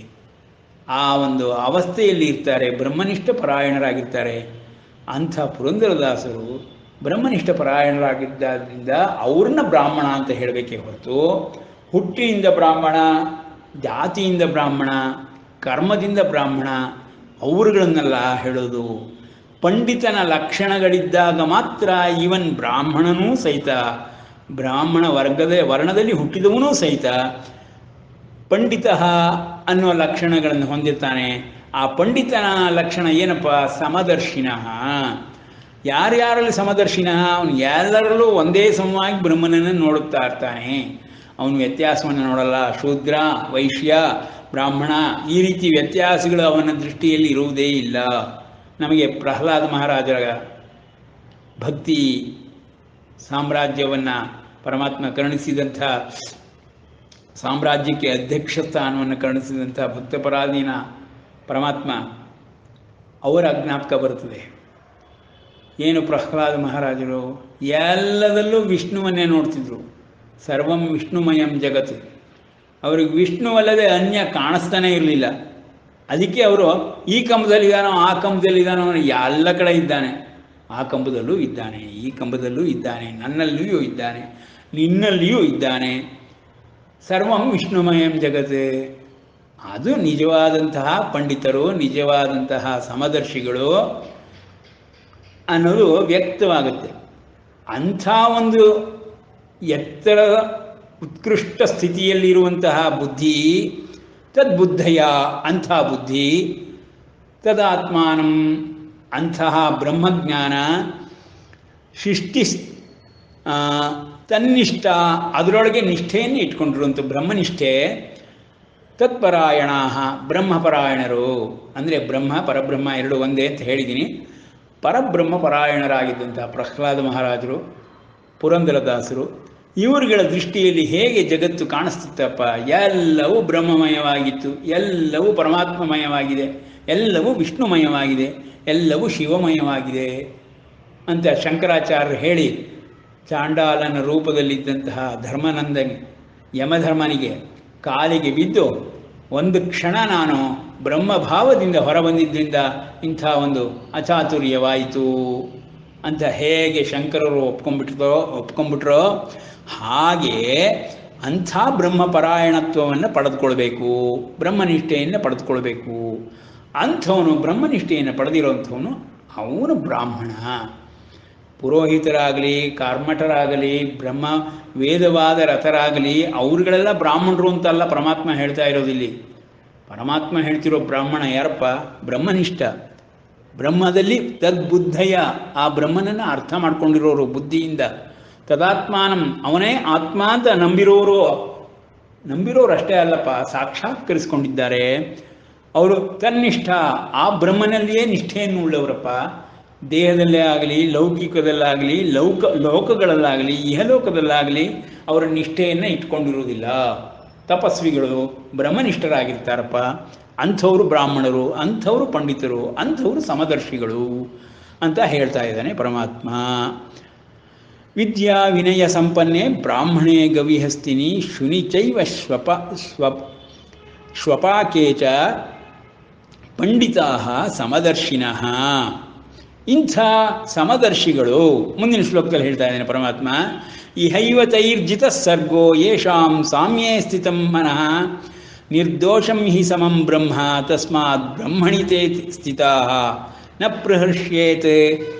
ಆ ಒಂದು ಅವಸ್ಥೆಯಲ್ಲಿ ಇರ್ತಾರೆ, ಬ್ರಹ್ಮನಿಷ್ಠ ಪರಾಯಣರಾಗಿರ್ತಾರೆ. ಅಂಥ ಪುರಂದರದಾಸರು ಬ್ರಹ್ಮನಿಷ್ಠ ಪರಾಯಣರಾಗಿದ್ದರಿಂದ ಅವ್ರನ್ನ ಬ್ರಾಹ್ಮಣ ಅಂತ ಹೇಳಬೇಕೇ ಹೊರತು ಹುಟ್ಟಿಯಿಂದ ಬ್ರಾಹ್ಮಣ, ಜಾತಿಯಿಂದ ಬ್ರಾಹ್ಮಣ, ಕರ್ಮದಿಂದ ಬ್ರಾಹ್ಮಣ ಅವರುಗಳನ್ನೆಲ್ಲ ಹೇಳೋದು. ಪಂಡಿತನ ಲಕ್ಷಣಗಳಿದ್ದಾಗ ಮಾತ್ರ ಇವನ್ ಬ್ರಾಹ್ಮಣನೂ ಸಹಿತ, ಬ್ರಾಹ್ಮಣ ವರ್ಣದಲ್ಲಿ ಹುಟ್ಟಿದವನೂ ಸಹಿತ ಪಂಡಿತ ಅನ್ನುವ ಲಕ್ಷಣಗಳನ್ನು ಹೊಂದಿರ್ತಾನೆ. ಆ ಪಂಡಿತನ ಲಕ್ಷಣ ಏನಪ್ಪ? ಸಮದರ್ಶಿನಃ. ಯಾರ್ಯಾರಲ್ಲಿ ಸಮದರ್ಶಿನಃ? ಅವನು ಎಲ್ಲರಲ್ಲೂ ಒಂದೇ ಸಮವಾಗಿ ಬ್ರಹ್ಮನನ್ನು ನೋಡುತ್ತಾ ಇರ್ತಾನೆ. ಅವನು ವ್ಯತ್ಯಾಸವನ್ನು ನೋಡಲ್ಲ. ಶೂದ್ರ, ವೈಶ್ಯ, ಬ್ರಾಹ್ಮಣ ಈ ರೀತಿ ವ್ಯತ್ಯಾಸಗಳು ಅವನ ದೃಷ್ಟಿಯಲ್ಲಿ ಇರುವುದೇ ಇಲ್ಲ. ನಮಗೆ ಪ್ರಹ್ಲಾದ ಮಹಾರಾಜರ ಭಕ್ತಿ ಸಾಮ್ರಾಜ್ಯವನ್ನು ಪರಮಾತ್ಮ ಕರುಣಿಸಿದಂಥ, ಸಾಮ್ರಾಜ್ಯಕ್ಕೆ ಅಧ್ಯಕ್ಷ ಸ್ಥಾನವನ್ನು ಕರುಣಿಸಿದಂಥ ಭಕ್ತಪರಾಧೀನ ಪರಮಾತ್ಮ ಅವರ ಜ್ಞಾಪಕ ಬರುತ್ತದೆ. ಏನು ಪ್ರಹ್ಲಾದ ಮಹಾರಾಜರು ಎಲ್ಲದಲ್ಲೂ ವಿಷ್ಣುವನ್ನೇ ನೋಡ್ತಿದ್ರು. ಸರ್ವಂ ವಿಷ್ಣುಮಯಂ ಜಗತ್ತು. ಅವ್ರಿಗೆ ವಿಷ್ಣುವಲ್ಲದೆ ಅನ್ಯ ಕಾಣಿಸ್ತಾನೆ ಇರಲಿಲ್ಲ. ಅದಕ್ಕೆ ಅವರು ಈ ಕಂಬದಲ್ಲಿದ್ದಾನೋ ಆ ಕಂಬದಲ್ಲಿದ್ದಾನೋ, ಎಲ್ಲ ಕಡೆ ಇದ್ದಾನೆ. ಆ ಕಂಬದಲ್ಲೂ ಇದ್ದಾನೆ, ಈ ಕಂಬದಲ್ಲೂ ಇದ್ದಾನೆ, ನನ್ನಲ್ಲಿಯೂ ಇದ್ದಾನೆ, ನಿನ್ನಲ್ಲಿಯೂ ಇದ್ದಾನೆ. ಸರ್ವಂ ವಿಷ್ಣುಮಯಂ ಜಗತ್. ಅದು ನಿಜವಾದಂತಹ ಪಂಡಿತರು, ನಿಜವಾದಂತಹ ಸಮದರ್ಶಿಗಳು ಅನ್ನೋದು ವ್ಯಕ್ತವಾಗುತ್ತೆ. ಅಂಥ ಒಂದು ಎತ್ತರದ ಉತ್ಕೃಷ್ಟ ಸ್ಥಿತಿಯಲ್ಲಿರುವಂತಹ ಬುದ್ಧಿ, ತದ್ಬುದ್ಧಯ ಅಂಥ ಬುದ್ಧಿ, ತದಾತ್ಮಾನಂ ಅಂತಹ ಬ್ರಹ್ಮಜ್ಞಾನ, ಶಿಷ್ಟಿ ತನ್ನಿಷ್ಠ ಅದರೊಳಗೆ ನಿಷ್ಠೆಯನ್ನು ಇಟ್ಕೊಂಡಿರುವಂಥ ಬ್ರಹ್ಮನಿಷ್ಠೆ, ತತ್ಪರಾಯಣ ಬ್ರಹ್ಮಪರಾಯಣರು ಅಂದರೆ ಬ್ರಹ್ಮ ಪರಬ್ರಹ್ಮ ಎರಡು ಒಂದೇ ಅಂತ ಹೇಳಿದ್ದೀನಿ. ಪರಬ್ರಹ್ಮ ಪರಾಯಣರಾಗಿದ್ದಂಥ ಪ್ರಹ್ಲಾದ ಮಹಾರಾಜರು, ಪುರಂದರದಾಸರು ಇವರುಗಳ ದೃಷ್ಟಿಯಲ್ಲಿ ಹೇಗೆ ಜಗತ್ತು ಕಾಣಿಸ್ತಿತ್ತಪ್ಪ? ಎಲ್ಲವೂ ಬ್ರಹ್ಮಮಯವಾಗಿತ್ತು, ಎಲ್ಲವೂ ಪರಮಾತ್ಮಮಯವಾಗಿದೆ, ಎಲ್ಲವೂ ವಿಷ್ಣುಮಯವಾಗಿದೆ, ಎಲ್ಲವೂ ಶಿವಮಯವಾಗಿದೆ ಅಂತ ಶಂಕರಾಚಾರ್ಯರು ಹೇಳಿ ಚಾಂಡಾಲನ ರೂಪದಲ್ಲಿದ್ದಂತಹ ಧರ್ಮನಂದನಿ ಯಮಧರ್ಮನಿಗೆ ಕಾಲಿಗೆ ಬಿದ್ದು ಒಂದು ಕ್ಷಣ ನಾನು ಬ್ರಹ್ಮಭಾವದಿಂದ ಹೊರಬಂದಿದ್ದರಿಂದ ಇಂಥ ಒಂದು ಅಚಾತುರ್ಯವಾಯಿತು ಅಂತ ಹೇಗೆ ಶಂಕರರು ಒಪ್ಕೊಂಡ್ಬಿಟ್ರೋ ಹಾಗೆ ಅಂಥ ಬ್ರಹ್ಮಪರಾಯಣತ್ವವನ್ನು ಪಡೆದುಕೊಳ್ಬೇಕು, ಬ್ರಹ್ಮನಿಷ್ಠೆಯನ್ನು ಪಡೆದುಕೊಳ್ಬೇಕು. ಅಂಥವನು ಬ್ರಹ್ಮನಿಷ್ಠೆಯನ್ನು ಪಡೆದಿರೋಂಥವನು ಅವನು ಬ್ರಾಹ್ಮಣ. ಪುರೋಹಿತರಾಗಲಿ, ಕರ್ಮಠರಾಗಲಿ, ಬ್ರಹ್ಮ ವೇದವಾದ ರಥರಾಗಲಿ ಅವ್ರುಗಳೆಲ್ಲ ಬ್ರಾಹ್ಮಣರು ಅಂತಲ್ಲ ಪರಮಾತ್ಮ ಹೇಳ್ತಾ ಇರೋದಿಲ್ಲಿ. ಪರಮಾತ್ಮ ಹೇಳ್ತಿರೋ ಬ್ರಾಹ್ಮಣ ಯಾರಪ್ಪ? ಬ್ರಹ್ಮನಿಷ್ಠ. ಬ್ರಹ್ಮದಲ್ಲಿ ತದ್ಬುದ್ಧಯ, ಆ ಬ್ರಹ್ಮನನ್ನು ಅರ್ಥ ಮಾಡ್ಕೊಂಡಿರೋರು ಬುದ್ಧಿಯಿಂದ. ತದಾತ್ಮಾನಂ ಅವನೇ ಆತ್ಮ ಅಂತ ನಂಬಿರೋರು ಅಷ್ಟೇ ಅಲ್ಲಪ್ಪ, ಸಾಕ್ಷಾತ್ಕರಿಸ್ಕೊಂಡಿದ್ದಾರೆ ಅವರು. ತನ್ನಿಷ್ಠ ಆ ಬ್ರಹ್ಮನಲ್ಲಿಯೇ ನಿಷ್ಠೆಯನ್ನು ಉಳ್ಳವರಪ್ಪ. ದೇಹದಲ್ಲೇ ಆಗಲಿ, ಲೌಕಿಕದಲ್ಲಾಗಲಿ, ಲೋಕಗಳಲ್ಲಾಗಲಿ, ಇಹಲೋಕದಲ್ಲಾಗಲಿ ಅವರ ನಿಷ್ಠೆಯನ್ನು ಇಟ್ಕೊಂಡಿರುವುದಿಲ್ಲ. ತಪಸ್ವಿಗಳು ಬ್ರಹ್ಮನಿಷ್ಠರಾಗಿರ್ತಾರಪ್ಪ. ಅಂಥವರು ಬ್ರಾಹ್ಮಣರು, ಅಂಥವರು ಪಂಡಿತರು, ಅಂಥವರು ಸಮದರ್ಶಿಗಳು ಅಂತ ಹೇಳ್ತಾ ಇದ್ದಾನೆ ಪರಮಾತ್ಮ. ವಿದ್ಯಾ ವಿನಯ ಸಂಪನ್ನೆ ಬ್ರಾಹ್ಮಣೇ ಗವಿಹಸ್ತಿನಿ ಶುನಿಚೈವ ಶ್ವಪಾಕೇಚ ಪಂಡಿತಾ ಸಮದರ್ಶಿನಃ. ಇಂಥ ಸಮದರ್ಶಿಗಳು ಮುಂದಿನ ಶ್ಲೋಕದಲ್ಲಿ ಹೇಳ್ತಾ ಇದ್ದಾನೆ ಪರಮಾತ್ಮ. ಇಹೈವ ತೈರ್ಜಿತ ಸರ್ಗೋ ಯೇಷಾಂ ಸಾಮ್ಯೇ ಸ್ಥಿತಂ ಮನಃ ನಿರ್ದೋಷಂ ಹಿ ಸಮಂ ಬ್ರಹ್ಮ ತಸ್ಮಾತ್ ಬ್ರಹ್ಮಣಿ ತೇ ಸ್ಥಿತಾಃ ನ ಪ್ರಹೃಷ್ಯೇತ್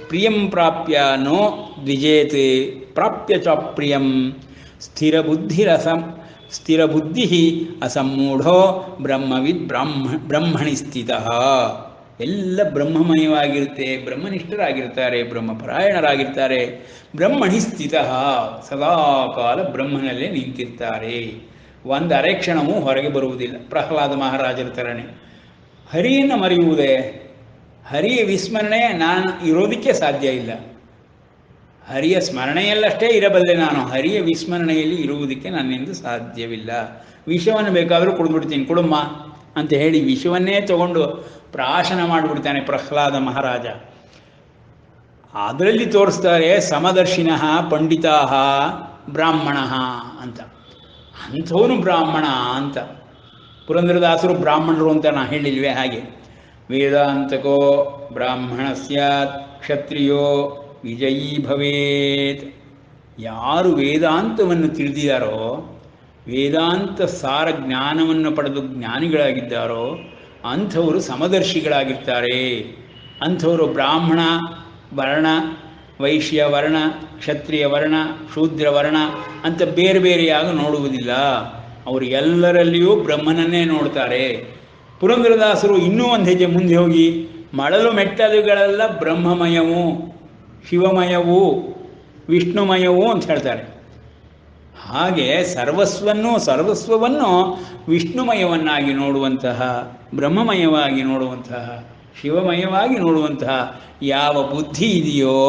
ಪ್ರಿಯಂ ಪ್ರಾಪ್ಯ ನೋ ದ್ವಿಜೇತ್ ಪ್ರಾಪ್ಯ ಚ ಪ್ರಿಯಂ ಸ್ಥಿರಬುದ್ಧಿ ಅಸಮ್ಮೂಢೋ ಬ್ರಹ್ಮವಿದ್ ಬ್ರಹ್ಮಣಿ ಸ್ಥಿತಃ ಎಲ್ಲ ಬ್ರಹ್ಮಮಯವಾಗಿರುತ್ತೆ, ಬ್ರಹ್ಮನಿಷ್ಠರಾಗಿರ್ತಾರೆ, ಬ್ರಹ್ಮಪರಾಯಣರಾಗಿರ್ತಾರೆ. ಬ್ರಹ್ಮಣಿ ಸ್ಥಿತ, ಸದಾಕಾಲ ಬ್ರಹ್ಮನಲ್ಲೇ ನಿಂತಿರ್ತಾರೆ. ಒಂದು ಅರೆಕ್ಷಣವೂ ಹೊರಗೆ ಬರುವುದಿಲ್ಲ. ಪ್ರಹ್ಲಾದ ಮಹಾರಾಜರ ಥರನೇ. ಹರಿಯನ್ನು ಮರೆಯುವುದೇ? ಹರಿಯ ವಿಸ್ಮರಣೆ ನಾನು ಇರೋದಕ್ಕೆ ಸಾಧ್ಯ ಇಲ್ಲ. ಹರಿಯ ಸ್ಮರಣೆಯಲ್ಲಷ್ಟೇ ಇರಬಲ್ಲೆ ನಾನು, ಹರಿಯ ವಿಸ್ಮರಣೆಯಲ್ಲಿ ಇರುವುದಕ್ಕೆ ನನ್ನಿಂದ ಸಾಧ್ಯವಿಲ್ಲ. ವಿಷವನ್ನು ಬೇಕಾದರೂ ಕುಡಿದ್ಬಿಡ್ತೀನಿ, ಕುಡುಮ್ಮ ಅಂತ ಹೇಳಿ ವಿಷವನ್ನೇ ತಗೊಂಡು ಪ್ರಾಶನ ಮಾಡಿಬಿಡ್ತಾನೆ ಪ್ರಹ್ಲಾದ ಮಹಾರಾಜ. ಅದರಲ್ಲಿ ತೋರಿಸ್ತಾರೆ ಸಮದರ್ಶಿನಃ ಪಂಡಿತಾಃ ಬ್ರಾಹ್ಮಣಃ ಅಂತ. ಅಂಥವನು ಬ್ರಾಹ್ಮಣ ಅಂತ. ಪುರಂದರದಾಸರು ಬ್ರಾಹ್ಮಣರು ಅಂತ ನಾ ಹೇಳಿಲ್ವೇ? ಹಾಗೆ ವೇದಾಂತಕೋ ಬ್ರಾಹ್ಮಣ ಸ್ಯಾತ್ ಕ್ಷತ್ರಿಯೋ ವಿಜಯೀ ಭವೇತ್. ಯಾರು ವೇದಾಂತವನ್ನು ತಿಳಿದಿದ್ದಾರೋ, ವೇದಾಂತ ಸಾರ ಜ್ಞಾನವನ್ನು ಪಡೆದು ಜ್ಞಾನಿಗಳಾಗಿದ್ದಾರೋ ಅಂಥವರು ಸಮದರ್ಶಿಗಳಾಗಿರ್ತಾರೆ. ಅಂಥವರು ಬ್ರಾಹ್ಮಣ ವರ್ಣ, ವೈಶ್ಯ ವರ್ಣ, ಕ್ಷತ್ರಿಯ ವರ್ಣ, ಶೂದ್ರ ವರ್ಣ ಅಂತ ಬೇರೆ ಬೇರೆಯಾಗಿ ನೋಡುವುದಿಲ್ಲ. ಅವರು ಎಲ್ಲರಲ್ಲಿಯೂ ಬ್ರಹ್ಮನನ್ನೇ ನೋಡ್ತಾರೆ. ಪುರಂದರದಾಸರು ಇನ್ನೂ ಒಂದು ಹೆಜ್ಜೆ ಮುಂದೆ ಹೋಗಿ ಮಳಲು ಮೆಟ್ಟಲುಗಳೆಲ್ಲ ಬ್ರಹ್ಮಮಯವೂ, ಶಿವಮಯವೂ, ವಿಷ್ಣುಮಯವೂ ಅಂತ ಹೇಳ್ತಾರೆ. ಹಾಗೆ ಸರ್ವಸ್ವವನ್ನು ವಿಷ್ಣುಮಯವನ್ನಾಗಿ ನೋಡುವಂತಹ, ಬ್ರಹ್ಮಮಯವಾಗಿ ನೋಡುವಂತಹ, ಶಿವಮಯವಾಗಿ ನೋಡುವಂತಹ ಯಾವ ಬುದ್ಧಿ ಇದೆಯೋ,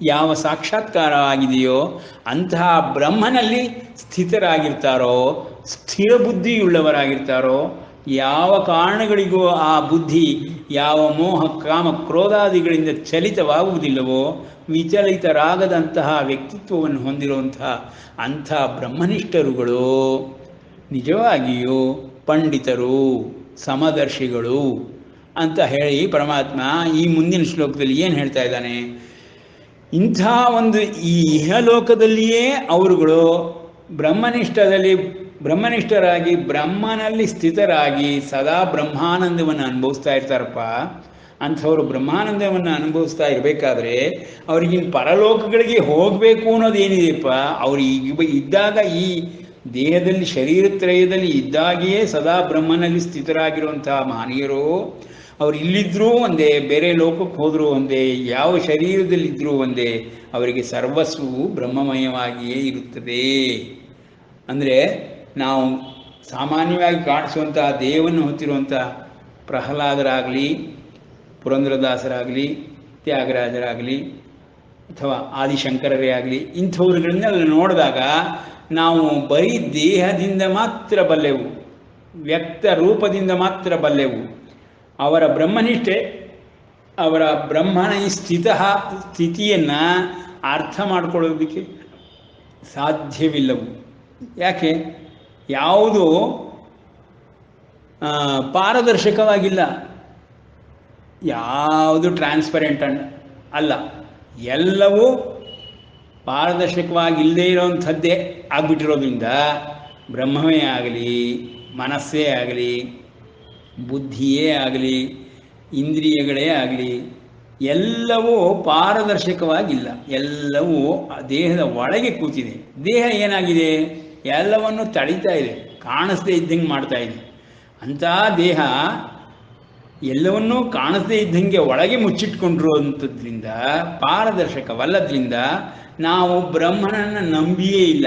ಯಾವ ಸಾಕ್ಷಾತ್ಕಾರ ಆಗಿದೆಯೋ ಅಂತಹ ಬ್ರಹ್ಮನಲ್ಲಿ ಸ್ಥಿತರಾಗಿರ್ತಾರೋ, ಸ್ಥಿರ ಬುದ್ಧಿಯುಳ್ಳವರಾಗಿರ್ತಾರೋ, ಯಾವ ಕಾರಣಗಳಿಗೂ ಆ ಬುದ್ಧಿ ಯಾವ ಮೋಹ ಕಾಮ ಕ್ರೋಧಾದಿಗಳಿಂದ ಚಲಿತವಾಗುವುದಿಲ್ಲವೋ, ವಿಚಲಿತರಾಗದಂತಹ ವ್ಯಕ್ತಿತ್ವವನ್ನು ಹೊಂದಿರುವಂತಹ ಅಂಥ ಬ್ರಹ್ಮನಿಷ್ಠರುಗಳು ನಿಜವಾಗಿಯೂ ಪಂಡಿತರು, ಸಮದರ್ಶಿಗಳು ಅಂತ ಹೇಳಿ ಪರಮಾತ್ಮ ಈ ಮುಂದಿನ ಶ್ಲೋಕದಲ್ಲಿ ಏನು ಹೇಳ್ತಾ ಇದ್ದಾನೆ? ಇಂಥ ಒಂದು ಈ ಇಹಲೋಕದಲ್ಲಿಯೇ ಅವರುಗಳು ಬ್ರಹ್ಮನಿಷ್ಠರಾಗಿ ಬ್ರಹ್ಮನಲ್ಲಿ ಸ್ಥಿತರಾಗಿ ಸದಾ ಬ್ರಹ್ಮಾನಂದವನ್ನು ಅನುಭವಿಸ್ತಾ ಇರ್ತಾರಪ್ಪ. ಅಂಥವ್ರು ಬ್ರಹ್ಮಾನಂದವನ್ನು ಅನುಭವಿಸ್ತಾ ಇರಬೇಕಾದ್ರೆ ಅವ್ರಿಗಿನ್ ಪರಲೋಕಗಳಿಗೆ ಹೋಗಬೇಕು ಅನ್ನೋದೇನಿದೆಯಪ್ಪ? ಅವ್ರು ಇದ್ದಾಗ ಈ ದೇಹದಲ್ಲಿ ಶರೀರತ್ರಯದಲ್ಲಿ ಇದ್ದಾಗಿಯೇ ಸದಾ ಬ್ರಹ್ಮನಲ್ಲಿ ಸ್ಥಿತರಾಗಿರುವಂತಹ ಮಹನೀಯರು ಅವ್ರು ಇಲ್ಲಿದ್ದರೂ ಒಂದೇ, ಬೇರೆ ಲೋಕಕ್ಕೆ ಹೋದರೂ ಒಂದೇ, ಯಾವ ಶರೀರದಲ್ಲಿದ್ದರೂ ಒಂದೇ, ಅವರಿಗೆ ಸರ್ವಸ್ವವು ಬ್ರಹ್ಮಮಯವಾಗಿಯೇ ಇರುತ್ತದೆ. ಅಂದರೆ ನಾವು ಸಾಮಾನ್ಯವಾಗಿ ಕಾಣಿಸುವಂತಹ ದೇಹವನ್ನು ಹೊತ್ತಿರುವಂಥ ಪ್ರಹ್ಲಾದರಾಗಲಿ, ಪುರಂದರದಾಸರಾಗಲಿ, ತ್ಯಾಗರಾಜರಾಗಲಿ ಅಥವಾ ಆದಿಶಂಕರರೇ ಆಗಲಿ, ಇಂಥವ್ರುಗಳನ್ನೆಲ್ಲ ನೋಡಿದಾಗ ನಾವು ಬರೀ ದೇಹದಿಂದ ಮಾತ್ರ ಬಲ್ಲೆವು, ವ್ಯಕ್ತ ರೂಪದಿಂದ ಮಾತ್ರ ಬಲ್ಲೆವು. ಅವರ ಬ್ರಹ್ಮನಿಷ್ಠೆ, ಅವರ ಬ್ರಹ್ಮಣ ಸ್ಥಿತಿಯನ್ನು ಅರ್ಥ ಮಾಡಿಕೊಳ್ಳೋದಕ್ಕೆ ಸಾಧ್ಯವಿಲ್ಲವು. ಯಾಕೆ? ಯಾವುದು ಪಾರದರ್ಶಕವಾಗಿಲ್ಲ, ಯಾವುದು ಟ್ರಾನ್ಸ್ಪರೆಂಟ್ ಅಲ್ಲ, ಎಲ್ಲವೂ ಪಾರದರ್ಶಕವಾಗಿಲ್ಲದೇ ಇರೋವಂಥದ್ದೇ ಆಗ್ಬಿಟ್ಟಿರೋದ್ರಿಂದ ಬ್ರಹ್ಮವೇ ಆಗಲಿ, ಮನಸ್ಸೇ ಆಗಲಿ, ಬುದ್ಧಿಯೇ ಆಗಲಿ, ಇಂದ್ರಿಯಗಳೇ ಆಗಲಿ, ಎಲ್ಲವೂ ಪಾರದರ್ಶಕವಾಗಿಲ್ಲ. ಎಲ್ಲವೂ ದೇಹದ ಒಳಗೆ ಕೂತಿದೆ. ದೇಹ ಏನಾಗಿದೆ? ಎಲ್ಲವನ್ನು ತಡೀತಾ ಇದೆ, ಕಾಣಿಸದೇ ಇದ್ದಂಗೆ ಮಾಡ್ತಾ ಇದೆ. ಅಂಥ ದೇಹ ಎಲ್ಲವನ್ನೂ ಕಾಣಿಸದೇ ಇದ್ದಂಗೆ ಒಳಗೆ ಮುಚ್ಚಿಟ್ಕೊಂಡಿರುವಂಥದ್ರಿಂದ, ಪಾರದರ್ಶಕವಲ್ಲದ್ರಿಂದ ನಾವು ಬ್ರಹ್ಮನನ್ನು ನಂಬಿಯೇ ಇಲ್ಲ,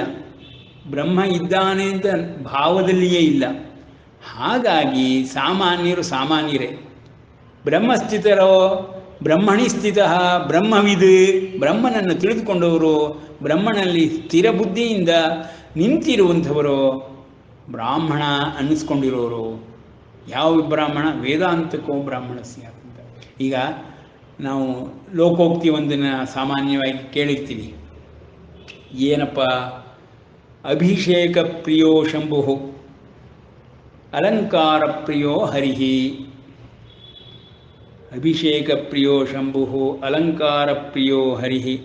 ಬ್ರಹ್ಮ ಇದ್ದಾನೆ ಅಂತ ಭಾವದಲ್ಲಿಯೇ ಇಲ್ಲ. ಹಾಗಾಗಿ ಸಾಮಾನ್ಯರೇ. ಬ್ರಹ್ಮಸ್ಥಿತರೋ ಬ್ರಹ್ಮಣಿ ಸ್ಥಿತ ಬ್ರಹ್ಮವಿದ್, ಬ್ರಹ್ಮನನ್ನು ತಿಳಿದುಕೊಂಡವರು, ಬ್ರಹ್ಮನಲ್ಲಿ ಸ್ಥಿರ ಬುದ್ಧಿಯಿಂದ ನಿಂತಿರುವಂಥವರು ಬ್ರಾಹ್ಮಣ ಅನ್ನಿಸ್ಕೊಂಡಿರೋರು. ಯಾವ ಬ್ರಾಹ್ಮಣ? ವೇದಾಂತಕೋ ಬ್ರಾಹ್ಮಣ ಸ್ಯಾತ್ ಅಂತ. ಈಗ ನಾವು ಲೋಕೋಕ್ತಿ ಒಂದನ್ನು ಸಾಮಾನ್ಯವಾಗಿ ಕೇಳಿರ್ತೀವಿ. ಏನಪ್ಪ? ಅಭಿಷೇಕ ಪ್ರಿಯೋ ಶಂಭು ಅಲಂಕಾರ ಪ್ರಿಯೋ ಹರಿಹಿ. ಅಭಿಷೇಕ ಪ್ರಿಯೋ ಶಂಭು ಅಲಂಕಾರ ಪ್ರಿಯೋ ಹರಿಹಿ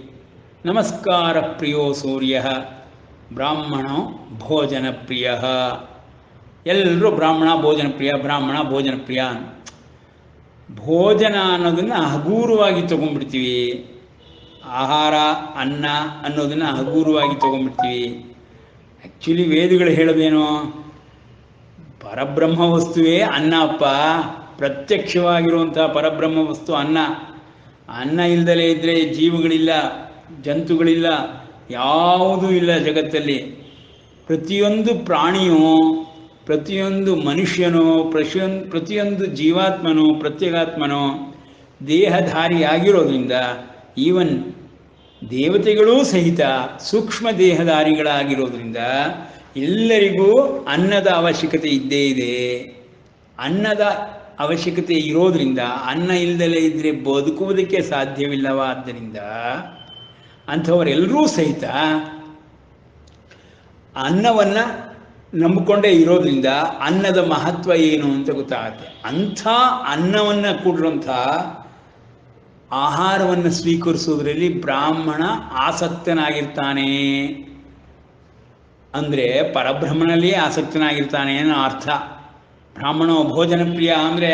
ನಮಸ್ಕಾರ ಪ್ರಿಯೋ ಸೂರ್ಯ ಬ್ರಾಹ್ಮಣೋ ಭೋಜನ ಪ್ರಿಯ. ಎಲ್ಲರೂ ಬ್ರಾಹ್ಮಣ ಭೋಜನ ಪ್ರಿಯ, ಬ್ರಾಹ್ಮಣ ಭೋಜನ ಪ್ರಿಯ. ಭೋಜನ ಅನ್ನೋದನ್ನು ಹಗೂರವಾಗಿ ತೊಗೊಂಡ್ಬಿಡ್ತೀವಿ. ಆಹಾರ, ಅನ್ನ ಅನ್ನೋದನ್ನು ಹಗೂರವಾಗಿ ತೊಗೊಂಡ್ಬಿಡ್ತೀವಿ. ಆ್ಯಕ್ಚುಲಿ ವೇದಗಳು ಹೇಳೋದೇನೋ? ಪರಬ್ರಹ್ಮ ವಸ್ತುವೇ ಅನ್ನ ಅಪ್ಪ, ಪ್ರತ್ಯಕ್ಷವಾಗಿರುವಂಥ ಪರಬ್ರಹ್ಮ ವಸ್ತು ಅನ್ನ. ಅನ್ನ ಇಲ್ಲದಲೇ ಇದ್ದರೆ ಜೀವಗಳಿಲ್ಲ, ಜಂತುಗಳಿಲ್ಲ, ಯಾವುದೂ ಇಲ್ಲ ಜಗತ್ತಲ್ಲಿ. ಪ್ರತಿಯೊಂದು ಪ್ರಾಣಿಯೂ, ಪ್ರತಿಯೊಂದು ಮನುಷ್ಯನೋ, ಪ್ರತಿಯೊಂದು ಜೀವಾತ್ಮನೋ ಪ್ರತ್ಯೇಗಾತ್ಮನೋ ದೇಹಧಾರಿಯಾಗಿರೋದ್ರಿಂದ, ಈವನ್ ದೇವತೆಗಳೂ ಸಹಿತ ಸೂಕ್ಷ್ಮ ದೇಹಧಾರಿಗಳಾಗಿರೋದ್ರಿಂದ ಎಲ್ಲರಿಗೂ ಅನ್ನದ ಅವಶ್ಯಕತೆ ಇದ್ದೇ ಇದೆ. ಅನ್ನದ ಅವಶ್ಯಕತೆ ಇರೋದ್ರಿಂದ ಅನ್ನ ಇಲ್ಲದಲೇ ಇದ್ದರೆ ಬದುಕುವುದಕ್ಕೆ ಸಾಧ್ಯವಿಲ್ಲವಾದ್ದರಿಂದ ಅಂಥವರೆಲ್ಲರೂ ಸಹಿತ ಅನ್ನವನ್ನು ನಂಬಿಕೊಂಡೇ ಇರೋದ್ರಿಂದ ಅನ್ನದ ಮಹತ್ವ ಏನು ಅಂತ ಗೊತ್ತಾಗುತ್ತೆ. ಅಂಥ ಅನ್ನವನ್ನು ಕೊಡುವಂಥ ಆಹಾರವನ್ನು ಸ್ವೀಕರಿಸೋದ್ರಲ್ಲಿ ಬ್ರಾಹ್ಮಣ ಆಸಕ್ತನಾಗಿರ್ತಾನೆ. ಅಂದರೆ ಪರಬ್ರಹ್ಮನಲ್ಲಿ ಆಸಕ್ತನಾಗಿರ್ತಾನೆ ಅನ್ನೋ ಅರ್ಥ. ಬ್ರಾಹ್ಮಣ ಭೋಜನ ಪ್ರಿಯ ಅಂದರೆ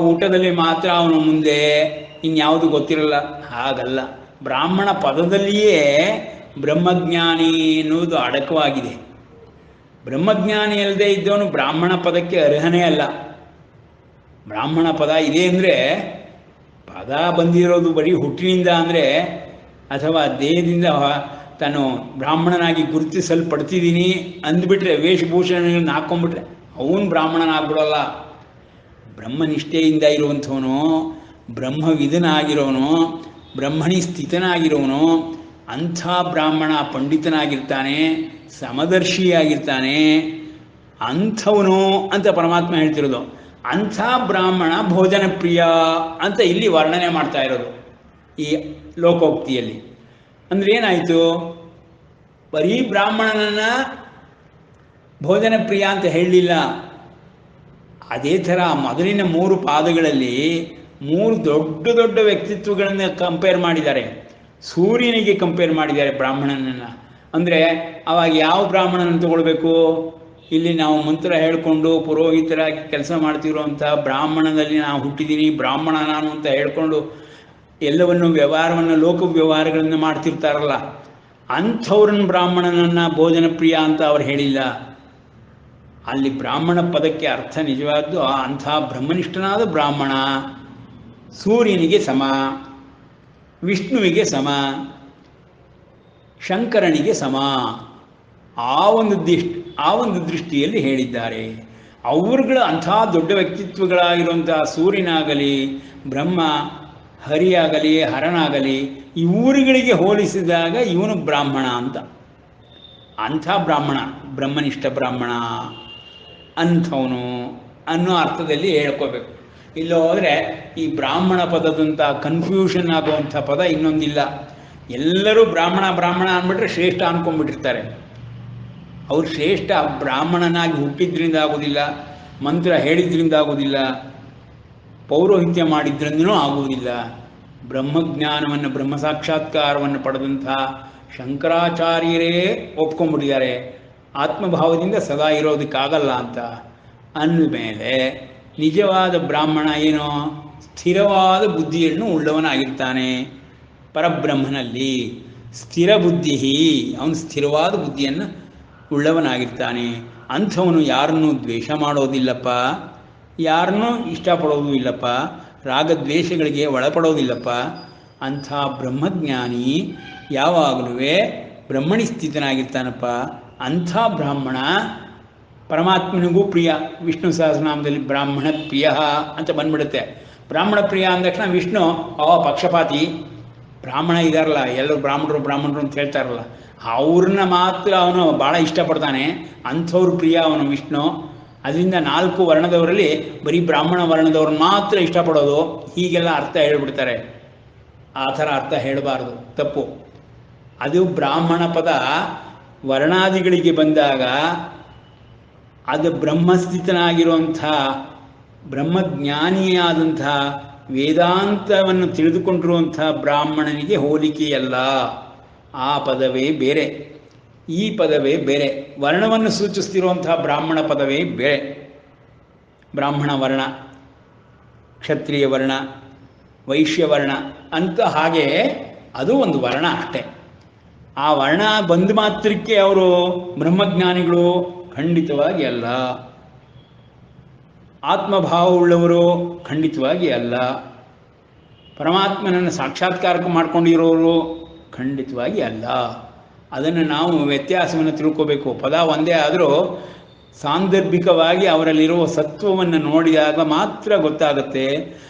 ಊಟದಲ್ಲಿ ಮಾತ್ರ ಅವನು ಮುಂದೆ, ಇನ್ಯಾವುದು ಗೊತ್ತಿರಲ್ಲ. ಹಾಗಲ್ಲ. ಬ್ರಾಹ್ಮಣ ಪದದಲ್ಲಿಯೇ ಬ್ರಹ್ಮಜ್ಞಾನಿ ಎನ್ನುವುದು ಅಡಕವಾಗಿದೆ. ಬ್ರಹ್ಮಜ್ಞಾನಿ ಅಲ್ಲದೆ ಇದ್ದವನು ಬ್ರಾಹ್ಮಣ ಪದಕ್ಕೆ ಅರ್ಹನೇ ಅಲ್ಲ. ಬ್ರಾಹ್ಮಣ ಪದ ಇದೆ ಅಂದರೆ ಪದ ಬಂದಿರೋದು ಬರೀ ಹುಟ್ಟಿನಿಂದ ಅಂದರೆ, ಅಥವಾ ದೇಹದಿಂದ ತಾನು ಬ್ರಾಹ್ಮಣನಾಗಿ ಗುರುತಿಸಲ್ಪಡ್ತಿದ್ದೀನಿ ಅಂದ್ಬಿಟ್ರೆ, ವೇಷಭೂಷಣಗಳನ್ನು ಹಾಕ್ಕೊಂಡ್ಬಿಟ್ರೆ ಅವನು ಬ್ರಾಹ್ಮಣನಾಗ್ಬಿಡೋಲ್ಲ. ಬ್ರಹ್ಮನಿಷ್ಠೆಯಿಂದ ಇರುವಂಥವನು, ಬ್ರಹ್ಮವಿದನಾಗಿರೋನು, ಬ್ರಹ್ಮಣಿ ಸ್ಥಿತನಾಗಿರೋನು, ಅಂಥ ಬ್ರಾಹ್ಮಣ ಪಂಡಿತನಾಗಿರ್ತಾನೆ, ಸಮದರ್ಶಿಯಾಗಿರ್ತಾನೆ. ಅಂಥವನು ಅಂತ ಪರಮಾತ್ಮ ಹೇಳ್ತಿರೋದು. ಅಂಥ ಬ್ರಾಹ್ಮಣ ಭೋಜನ ಪ್ರಿಯ ಅಂತ ಇಲ್ಲಿ ವರ್ಣನೆ ಮಾಡ್ತಾ ಇರೋದು ಈ ಲೋಕೋಕ್ತಿಯಲ್ಲಿ. ಅಂದರೆ ಏನಾಯಿತು? ಬರೀ ಬ್ರಾಹ್ಮಣನನ್ನು ಭೋಜನ ಪ್ರಿಯ ಅಂತ ಹೇಳಲಿಲ್ಲ. ಅದೇ ಥರ ಮೊದಲಿನ 3 ಪಾದಗಳಲ್ಲಿ 3 ದೊಡ್ಡ ದೊಡ್ಡ ವ್ಯಕ್ತಿತ್ವಗಳನ್ನು ಕಂಪೇರ್ ಮಾಡಿದ್ದಾರೆ. ಸೂರ್ಯನಿಗೆ ಕಂಪೇರ್ ಮಾಡಿದ್ದಾರೆ ಬ್ರಾಹ್ಮಣನನ್ನು. ಅಂದರೆ ಅವಾಗ ಯಾವ ಬ್ರಾಹ್ಮಣನನ್ನು ತಗೊಳ್ಬೇಕು? ಇಲ್ಲಿ ನಾವು ಮಂತ್ರ ಹೇಳಿಕೊಂಡು ಪುರೋಹಿತರಾಗಿ ಕೆಲಸ ಮಾಡ್ತಿರೋಂಥ ಬ್ರಾಹ್ಮಣದಲ್ಲಿ ನಾನು ಹುಟ್ಟಿದ್ದೀನಿ, ಬ್ರಾಹ್ಮಣ ನಾನು ಅಂತ ಹೇಳ್ಕೊಂಡು ಎಲ್ಲವನ್ನು ವ್ಯವಹಾರವನ್ನು, ಲೋಕ ವ್ಯವಹಾರಗಳನ್ನು ಮಾಡ್ತಿರ್ತಾರಲ್ಲ, ಅಂಥವ್ರನ್ನ ಬ್ರಾಹ್ಮಣನನ್ನು ಭೋಜನ ಪ್ರಿಯ ಅಂತ ಅವ್ರು ಹೇಳಿಲ್ಲ. ಅಲ್ಲಿ ಬ್ರಾಹ್ಮಣ ಪದಕ್ಕೆ ಅರ್ಥ ನಿಜವಾದ್ದು ಅಂಥ ಬ್ರಹ್ಮನಿಷ್ಠನಾದ ಬ್ರಾಹ್ಮಣ ಸೂರ್ಯನಿಗೆ ಸಮ, ವಿಷ್ಣುವಿಗೆ ಸಮ, ಶಂಕರನಿಗೆ ಸಮ. ಆ ಒಂದು ದೃಷ್ಟಿಯಲ್ಲಿ ಹೇಳಿದ್ದಾರೆ. ಅವರುಗಳು ಅಂಥ ದೊಡ್ಡ ವ್ಯಕ್ತಿತ್ವಗಳಾಗಿರುವಂಥ ಸೂರ್ಯನಾಗಲಿ, ಬ್ರಹ್ಮ, ಹರಿಯಾಗಲಿ, ಹರನಾಗಲಿ, ಇವರುಗಳಿಗೆ ಹೋಲಿಸಿದಾಗ ಇವನು ಬ್ರಾಹ್ಮಣ ಅಂತ. ಅಂಥ ಬ್ರಾಹ್ಮಣ, ಬ್ರಹ್ಮನಿಷ್ಠ ಬ್ರಾಹ್ಮಣ ಅಂಥವನು ಅನ್ನೋ ಅರ್ಥದಲ್ಲಿ ಹೇಳ್ಕೋಬೇಕು. ಇಲ್ಲ ಹೋದರೆ ಈ ಬ್ರಾಹ್ಮಣ ಪದದಂಥ ಕನ್ಫ್ಯೂಷನ್ ಆಗುವಂಥ ಪದ ಇನ್ನೊಂದಿಲ್ಲ. ಎಲ್ಲರೂ ಬ್ರಾಹ್ಮಣ ಬ್ರಾಹ್ಮಣ ಅಂದ್ಬಿಟ್ರೆ ಶ್ರೇಷ್ಠ ಅಂದ್ಕೊಂಡ್ಬಿಟ್ಟಿರ್ತಾರೆ. ಅವ್ರು ಶ್ರೇಷ್ಠ ಬ್ರಾಹ್ಮಣನಾಗಿ ಹುಟ್ಟಿದ್ರಿಂದ ಆಗೋದಿಲ್ಲ, ಮಂತ್ರ ಹೇಳಿದ್ರಿಂದ ಆಗೋದಿಲ್ಲ, ಪೌರೋಹಿತ್ಯ ಮಾಡಿದ್ರಿಂದನೂ ಆಗುವುದಿಲ್ಲ. ಬ್ರಹ್ಮಜ್ಞಾನವನ್ನು, ಬ್ರಹ್ಮ ಸಾಕ್ಷಾತ್ಕಾರವನ್ನು ಪಡೆದಂಥ ಶಂಕರಾಚಾರ್ಯರೇ ಒಪ್ಕೊಂಡ್ಬಿಟ್ಟಿದ್ದಾರೆ. ಆತ್ಮಭಾವದಿಂದ ಸದಾ ಇರೋದಕ್ಕಾಗಲ್ಲ ಅಂತ ಅಂದಮೇಲೆ ನಿಜವಾದ ಬ್ರಾಹ್ಮಣ ಏನೋ ಸ್ಥಿರವಾದ ಬುದ್ಧಿಯನ್ನು ಉಳ್ಳವನಾಗಿರ್ತಾನೆ. ಪರಬ್ರಹ್ಮನಲ್ಲಿ ಸ್ಥಿರ ಬುದ್ಧಿ, ಅವನು ಸ್ಥಿರವಾದ ಬುದ್ಧಿಯನ್ನು ಉಳ್ಳವನಾಗಿರ್ತಾನೆ. ಅಂಥವನು ಯಾರನ್ನೂ ದ್ವೇಷ ಮಾಡೋದಿಲ್ಲಪ್ಪ, ಯಾರನ್ನೂ ಇಷ್ಟಪಡೋದು ಇಲ್ಲಪ್ಪ, ರಾಗದ್ವೇಷಗಳಿಗೆ ಒಳಪಡೋದಿಲ್ಲಪ್ಪ. ಅಂಥ ಬ್ರಹ್ಮಜ್ಞಾನಿ ಯಾವಾಗಲೂ ಬ್ರಹ್ಮಣಿ ಸ್ಥಿತನಾಗಿರ್ತಾನಪ್ಪ. ಅಂಥ ಬ್ರಾಹ್ಮಣ ಪರಮಾತ್ಮನಿಗೂ ಪ್ರಿಯ. ವಿಷ್ಣು ಸಹಸ್ರನಾಮದಲ್ಲಿ ಬ್ರಾಹ್ಮಣ ಪ್ರಿಯ ಅಂತ ಬಂದ್ಬಿಡುತ್ತೆ. ಬ್ರಾಹ್ಮಣ ಪ್ರಿಯ ಅಂದ ತಕ್ಷಣ ವಿಷ್ಣು ಪಕ್ಷಪಾತಿ, ಬ್ರಾಹ್ಮಣ ಇದಾರಲ್ಲ ಎಲ್ಲರೂ ಬ್ರಾಹ್ಮಣರು ಅಂತ ಹೇಳ್ತಾರಲ್ಲ, ಅವ್ರನ್ನ ಮಾತ್ರ ಅವನು ಭಾಳ ಇಷ್ಟಪಡ್ತಾನೆ. ಅಂಥವ್ರು ಪ್ರಿಯ ಅವನು ವಿಷ್ಣು. ಅದರಿಂದ 4 ವರ್ಣದವರಲ್ಲಿ ಬರೀ ಬ್ರಾಹ್ಮಣ ವರ್ಣದವ್ರನ್ನ ಮಾತ್ರ ಇಷ್ಟಪಡೋದು, ಹೀಗೆಲ್ಲ ಅರ್ಥ ಹೇಳ್ಬಿಡ್ತಾರೆ. ಆ ಥರ ಅರ್ಥ ಹೇಳಬಾರ್ದು, ತಪ್ಪು. ಅದು ಬ್ರಾಹ್ಮಣ ಪದ ವರ್ಣಾದಿಗಳಿಗೆ ಬಂದಾಗ ಅದು ಬ್ರಹ್ಮಸ್ಥಿತನಾಗಿರುವಂಥ ಬ್ರಹ್ಮಜ್ಞಾನಿಯಾದಂಥ ವೇದಾಂತವನ್ನು ತಿಳಿದುಕೊಂಡಿರುವಂಥ ಬ್ರಾಹ್ಮಣನಿಗೆ ಹೋಲಿಕೆಯಲ್ಲ. ಆ ಪದವೇ ಬೇರೆ, ಈ ಪದವೇ ಬೇರೆ. ವರ್ಣವನ್ನು ಸೂಚಿಸ್ತಿರುವಂಥ ಬ್ರಾಹ್ಮಣ ಪದವೇ ಬೇರೆ. ಬ್ರಾಹ್ಮಣ ವರ್ಣ, ಕ್ಷತ್ರಿಯ ವರ್ಣ, ವೈಶ್ಯವರ್ಣ ಅಂತ ಹಾಗೆ ಅದು ಒಂದು ವರ್ಣ ಅಷ್ಟೆ. ಆ ವರ್ಣ ಬಂದ ಮಾತ್ರಕ್ಕೆ ಅವರು ಬ್ರಹ್ಮಜ್ಞಾನಿಗಳು ಖಂಡಿತವಾಗಿ ಅಲ್ಲ. ಆತ್ಮಭಾವವುಳ್ಳವರು ಖಂಡಿತವಾಗಿ ಅಲ್ಲ. ಪರಮಾತ್ಮನನ್ನು ಸಾಕ್ಷಾತ್ಕಾರಕ್ಕೆ ಮಾಡ್ಕೊಂಡಿರೋರು ಖಂಡಿತವಾಗಿ ಅಲ್ಲ. ಅದನ್ನು ನಾವು ವ್ಯತ್ಯಾಸವನ್ನು ತಿಳ್ಕೋಬೇಕು. ಪದ ಒಂದೇ ಆದರೂ ಸಾಂದರ್ಭಿಕವಾಗಿ ಅವರಲ್ಲಿರುವ ಸತ್ವವನ್ನು ನೋಡಿದಾಗ ಮಾತ್ರ ಗೊತ್ತಾಗುತ್ತೆ.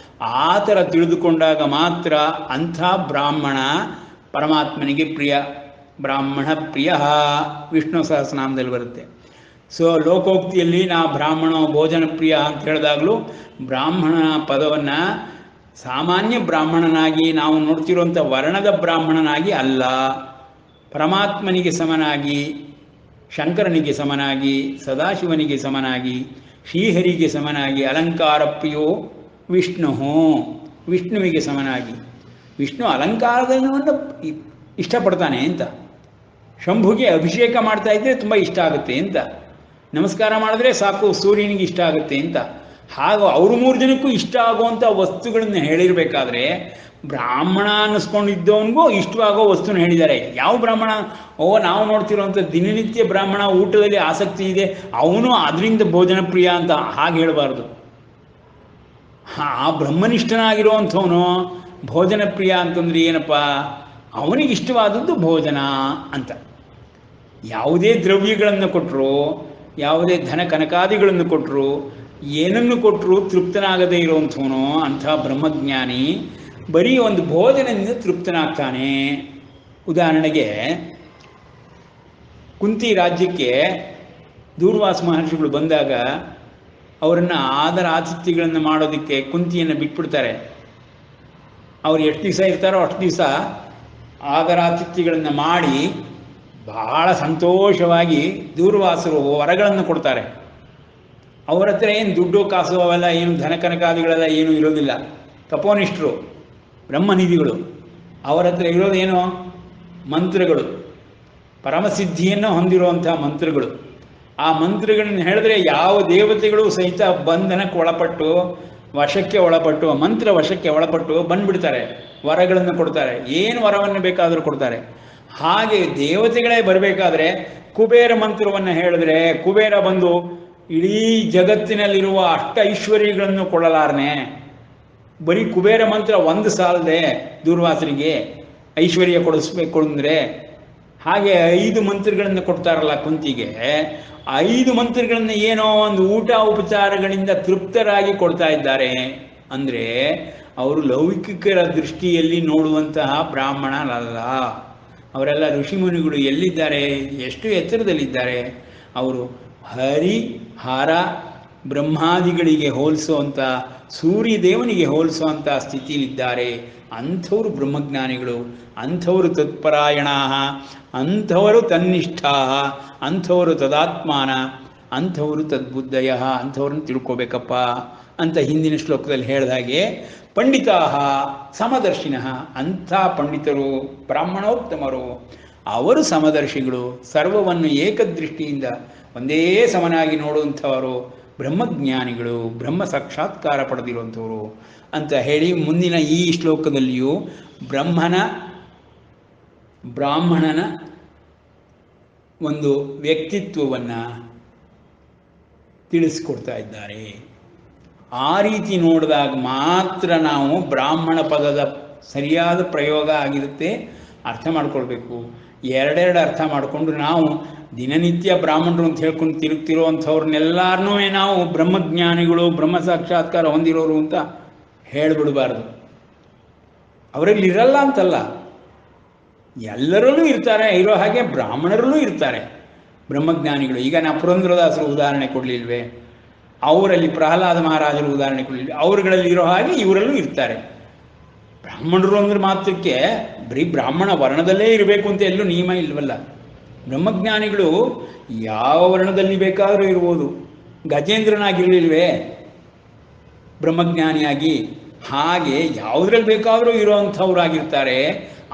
ಆ ಥರ ತಿಳಿದುಕೊಂಡಾಗ ಮಾತ್ರ ಅಂಥ ಬ್ರಾಹ್ಮಣ ಪರಮಾತ್ಮನಿಗೆ ಪ್ರಿಯ. ಬ್ರಾಹ್ಮಣ ಪ್ರಿಯ ವಿಷ್ಣು ಸಹಸ್ರನಾಮದಲ್ಲಿ ಬರುತ್ತೆ. ಸೊ ಲೋಕೋಕ್ತಿಯಲ್ಲಿ ನಾ ಬ್ರಾಹ್ಮಣ ಭೋಜನ ಪ್ರಿಯ ಅಂತ ಹೇಳಿದಾಗಲೂ ಬ್ರಾಹ್ಮಣ ಪದವನ್ನು ಸಾಮಾನ್ಯ ಬ್ರಾಹ್ಮಣನಾಗಿ ನಾವು ನೋಡ್ತಿರುವಂಥ ವರ್ಣದ ಬ್ರಾಹ್ಮಣನಾಗಿ ಅಲ್ಲ, ಪರಮಾತ್ಮನಿಗೆ ಸಮನಾಗಿ, ಶಂಕರನಿಗೆ ಸಮನಾಗಿ, ಸದಾಶಿವನಿಗೆ ಸಮನಾಗಿ, ಶ್ರೀಹರಿಗೆ ಸಮನಾಗಿ, ಅಲಂಕಾರ ಪ್ರಿಯೋ ವಿಷ್ಣು, ವಿಷ್ಣುವಿಗೆ ಸಮನಾಗಿ. ವಿಷ್ಣು ಅಲಂಕಾರವನ್ನು ಇಷ್ಟಪಡ್ತಾನೆ ಅಂತ, ಶಂಭುಗೆ ಅಭಿಷೇಕ ಮಾಡ್ತಾ ಇದ್ದರೆ ತುಂಬ ಇಷ್ಟ ಆಗುತ್ತೆ ಅಂತ, ನಮಸ್ಕಾರ ಮಾಡಿದ್ರೆ ಸಾಕು ಸೂರ್ಯನಿಗೆ ಇಷ್ಟ ಆಗುತ್ತೆ ಅಂತ. ಹಾಗೂ ಅವರು 3 ಜನಕ್ಕೂ ಇಷ್ಟ ಆಗುವಂಥ ವಸ್ತುಗಳನ್ನು ಹೇಳಿರಬೇಕಾದ್ರೆ ಬ್ರಾಹ್ಮಣ ಅನ್ನಿಸ್ಕೊಂಡಿದ್ದವನಿಗೂ ಇಷ್ಟವಾಗೋ ವಸ್ತುನ ಹೇಳಿದ್ದಾರೆ. ಯಾವ ಬ್ರಾಹ್ಮಣ? ನಾವು ನೋಡ್ತಿರೋವಂಥ ದಿನನಿತ್ಯ ಬ್ರಾಹ್ಮಣ ಊಟದಲ್ಲಿ ಆಸಕ್ತಿ ಇದೆ, ಅವನು ಅದರಿಂದ ಭೋಜನ ಪ್ರಿಯ ಅಂತ ಹಾಗೆ ಹೇಳಬಾರ್ದು. ಆ ಬ್ರಹ್ಮನಿಷ್ಠನಾಗಿರುವಂಥವನು ಭೋಜನ ಪ್ರಿಯ ಅಂತಂದ್ರೆ ಏನಪ್ಪ? ಅವನಿಗೆ ಇಷ್ಟವಾದದ್ದು ಭೋಜನ ಅಂತ. ಯಾವುದೇ ದ್ರವ್ಯಗಳನ್ನು ಕೊಟ್ಟರು, ಯಾವುದೇ ಧನ ಕನಕಾದಿಗಳನ್ನು ಕೊಟ್ಟರು, ಏನನ್ನು ಕೊಟ್ಟರು ತೃಪ್ತನಾಗದೇ ಇರುವಂಥವನು ಅಂಥ ಬ್ರಹ್ಮಜ್ಞಾನಿ ಬರೀ ಒಂದು ಭೋಜನದಿಂದ ತೃಪ್ತನಾಗ್ತಾನೆ. ಉದಾಹರಣೆಗೆ ಕುಂತಿ ರಾಜ್ಯಕ್ಕೆ ದೂರ್ವಾಸ ಮಹರ್ಷಿಗಳು ಬಂದಾಗ ಅವರನ್ನು ಆದರ ಆತಿಥ್ಯಗಳನ್ನು ಮಾಡೋದಕ್ಕೆ ಕುಂತಿಯನ್ನು ಬಿಟ್ಬಿಡ್ತಾರೆ. ಅವ್ರು ಎಷ್ಟು ದಿವಸ ಇರ್ತಾರೋ ಅಷ್ಟು ದಿವಸ ಆದರಾತಿಥ್ಯಗಳನ್ನು ಮಾಡಿ ಬಹಳ ಸಂತೋಷವಾಗಿ ದೂರ್ವಾಸರು ವರಗಳನ್ನು ಕೊಡ್ತಾರೆ. ಅವರ ಹತ್ರ ಏನು ದುಡ್ಡು ಕಾಸು ಅವೆಲ್ಲ ಏನು ಧನ ಕನಕಾದಿಗಳೆಲ್ಲ ಏನೂ ಇರೋದಿಲ್ಲ. ತಪೋನಿಷ್ಠರು, ಬ್ರಹ್ಮನಿಧಿಗಳು. ಅವರ ಹತ್ರ ಇರೋದೇನು? ಮಂತ್ರಗಳು, ಪರಮಸಿದ್ಧಿಯನ್ನು ಹೊಂದಿರುವಂಥ ಮಂತ್ರಗಳು. ಆ ಮಂತ್ರಗಳನ್ನು ಹೇಳಿದ್ರೆ ಯಾವ ದೇವತೆಗಳು ಸಹಿತ ಬಂಧನಕ್ಕೆ ಒಳಪಟ್ಟು, ವಶಕ್ಕೆ ಒಳಪಟ್ಟು, ಮಂತ್ರ ವಶಕ್ಕೆ ಒಳಪಟ್ಟು ಬಂದ್ಬಿಡ್ತಾರೆ, ವರಗಳನ್ನು ಕೊಡ್ತಾರೆ. ಏನು ವರವನ್ನು ಬೇಕಾದರೂ ಕೊಡ್ತಾರೆ. ಹಾಗೆ ದೇವತೆಗಳೇ ಬರಬೇಕಾದ್ರೆ ಕುಬೇರ ಮಂತ್ರವನ್ನು ಹೇಳಿದ್ರೆ ಕುಬೇರ ಬಂದು ಇಡೀ ಜಗತ್ತಿನಲ್ಲಿರುವ ಅಷ್ಟ ಐಶ್ವರ್ಯಗಳನ್ನು ಕೊಡಲಾರನೆ. ಬರೀ ಕುಬೇರ ಮಂತ್ರ ಒಂದು ಸಾಲದೆ ದೂರ್ವಾಸರಿಗೆ ಐಶ್ವರ್ಯ ಕೊಡಿಸ್ಬೇಕು ಅಂದರೆ, ಹಾಗೆ 5 ಮಂತ್ರಗಳನ್ನು ಕೊಡ್ತಾರಲ್ಲ ಕುಂತಿಗೆ, 5 ಮಂತ್ರಗಳನ್ನು ಏನೋ ಒಂದು ಊಟ ಉಪಚಾರಗಳಿಂದ ತೃಪ್ತರಾಗಿ ಕೊಡ್ತಾ ಇದ್ದಾರೆ ಅಂದರೆ ಅವರು ಲೌಕಿಕರ ದೃಷ್ಟಿಯಲ್ಲಿ ನೋಡುವಂತಹ ಬ್ರಾಹ್ಮಣರಲ್ಲ. ಅವರೆಲ್ಲ ಋಷಿಮುನಿಗಳು. ಎಲ್ಲಿದ್ದಾರೆ? ಎಷ್ಟು ಎತ್ತರದಲ್ಲಿದ್ದಾರೆ? ಅವರು ಹರಿ ಹರ ಬ್ರಹ್ಮಾದಿಗಳಿಗೆ ಹೋಲಿಸುವಂಥ, ಸೂರ್ಯದೇವನಿಗೆ ಹೋಲಿಸುವಂಥ ಸ್ಥಿತಿಯಲ್ಲಿದ್ದಾರೆ. ಅಂಥವರು ಬ್ರಹ್ಮಜ್ಞಾನಿಗಳು, ಅಂಥವರು ತತ್ಪರಾಯಣ, ಅಂಥವರು ತನ್ನಿಷ್ಠ, ಅಂಥವರು ತದಾತ್ಮಾನ, ಅಂಥವರು ತದ್ಬುದ್ಧಯ, ಅಂಥವ್ರನ್ನ ತಿಳ್ಕೋಬೇಕಪ್ಪ ಅಂತ ಹಿಂದಿನ ಶ್ಲೋಕದಲ್ಲಿ ಹೇಳಿದ ಹಾಗೆ ಪಂಡಿತಾ ಸಮದರ್ಶಿನ, ಅಂಥ ಪಂಡಿತರು ಬ್ರಾಹ್ಮಣೋತ್ತಮರು, ಅವರು ಸಮದರ್ಶಿಗಳು, ಸರ್ವವನ್ನು ಏಕದೃಷ್ಟಿಯಿಂದ ಒಂದೇ ಸಮನಾಗಿ ನೋಡುವಂಥವರು ಬ್ರಹ್ಮಜ್ಞಾನಿಗಳು, ಬ್ರಹ್ಮ ಸಾಕ್ಷಾತ್ಕಾರ ಪಡೆದಿರುವಂಥವರು ಅಂತ ಹೇಳಿ ಮುಂದಿನ ಈ ಶ್ಲೋಕದಲ್ಲಿಯೂ ಬ್ರಾಹ್ಮಣನ ಒಂದು ವ್ಯಕ್ತಿತ್ವವನ್ನು ತಿಳಿಸ್ಕೊಡ್ತಾ ಇದ್ದಾರೆ. ಆ ರೀತಿ ನೋಡಿದಾಗ ಮಾತ್ರ ನಾವು ಬ್ರಾಹ್ಮಣ ಪದದ ಸರಿಯಾದ ಪ್ರಯೋಗ ಆಗಿರುತ್ತೆ ಅರ್ಥ ಮಾಡ್ಕೊಳ್ಬೇಕು. ಎರಡೆರಡು ಅರ್ಥ ಮಾಡಿಕೊಂಡು ನಾವು ದಿನನಿತ್ಯ ಬ್ರಾಹ್ಮಣರು ಅಂತ ಹೇಳ್ಕೊಂಡು ತಿರುಗ್ತಿರೋವಂಥವ್ರನ್ನೆಲ್ಲರನ್ನೂ ನಾವು ಬ್ರಹ್ಮಜ್ಞಾನಿಗಳು, ಬ್ರಹ್ಮ ಸಾಕ್ಷಾತ್ಕಾರ ಹೊಂದಿರೋರು ಅಂತ ಹೇಳಿಬಿಡಬಾರ್ದು. ಅವರಲ್ಲಿ ಇರಲ್ಲ ಅಂತಲ್ಲ, ಎಲ್ಲರಲ್ಲೂ ಇರ್ತಾರೆ. ಇರೋ ಹಾಗೆ ಬ್ರಾಹ್ಮಣರಲ್ಲೂ ಇರ್ತಾರೆ ಬ್ರಹ್ಮಜ್ಞಾನಿಗಳು. ಈಗ ನಾವು ಪುರಂದರದಾಸರು ಉದಾಹರಣೆ ಕೊಡಲಿಲ್ವೇ? ಅವರಲ್ಲಿ ಪ್ರಹ್ಲಾದ ಮಹಾರಾಜರು ಉದಾಹರಣೆ ಕೊಡಲಿಲ್ಲ. ಅವರುಗಳಲ್ಲಿ ಇರೋ ಹಾಗೆ ಇವರಲ್ಲೂ ಇರ್ತಾರೆ. ಬ್ರಾಹ್ಮಣರು ಅಂದ್ರೆ ಮಾತ್ರಕ್ಕೆ ಬರೀ ಬ್ರಾಹ್ಮಣ ವರ್ಣದಲ್ಲೇ ಇರಬೇಕು ಅಂತ ಎಲ್ಲೂ ನಿಯಮ ಇಲ್ವಲ್ಲ. ಬ್ರಹ್ಮಜ್ಞಾನಿಗಳು ಯಾವ ವರ್ಣದಲ್ಲಿ ಬೇಕಾದರೂ ಇರ್ಬೋದು. ಗಜೇಂದ್ರನಾಗಿರಲಿಲ್ವೇ ಬ್ರಹ್ಮಜ್ಞಾನಿಯಾಗಿ? ಹಾಗೆ ಯಾವುದ್ರಲ್ಲಿ ಬೇಕಾದರೂ ಇರೋವಂಥವ್ರಾಗಿರ್ತಾರೆ.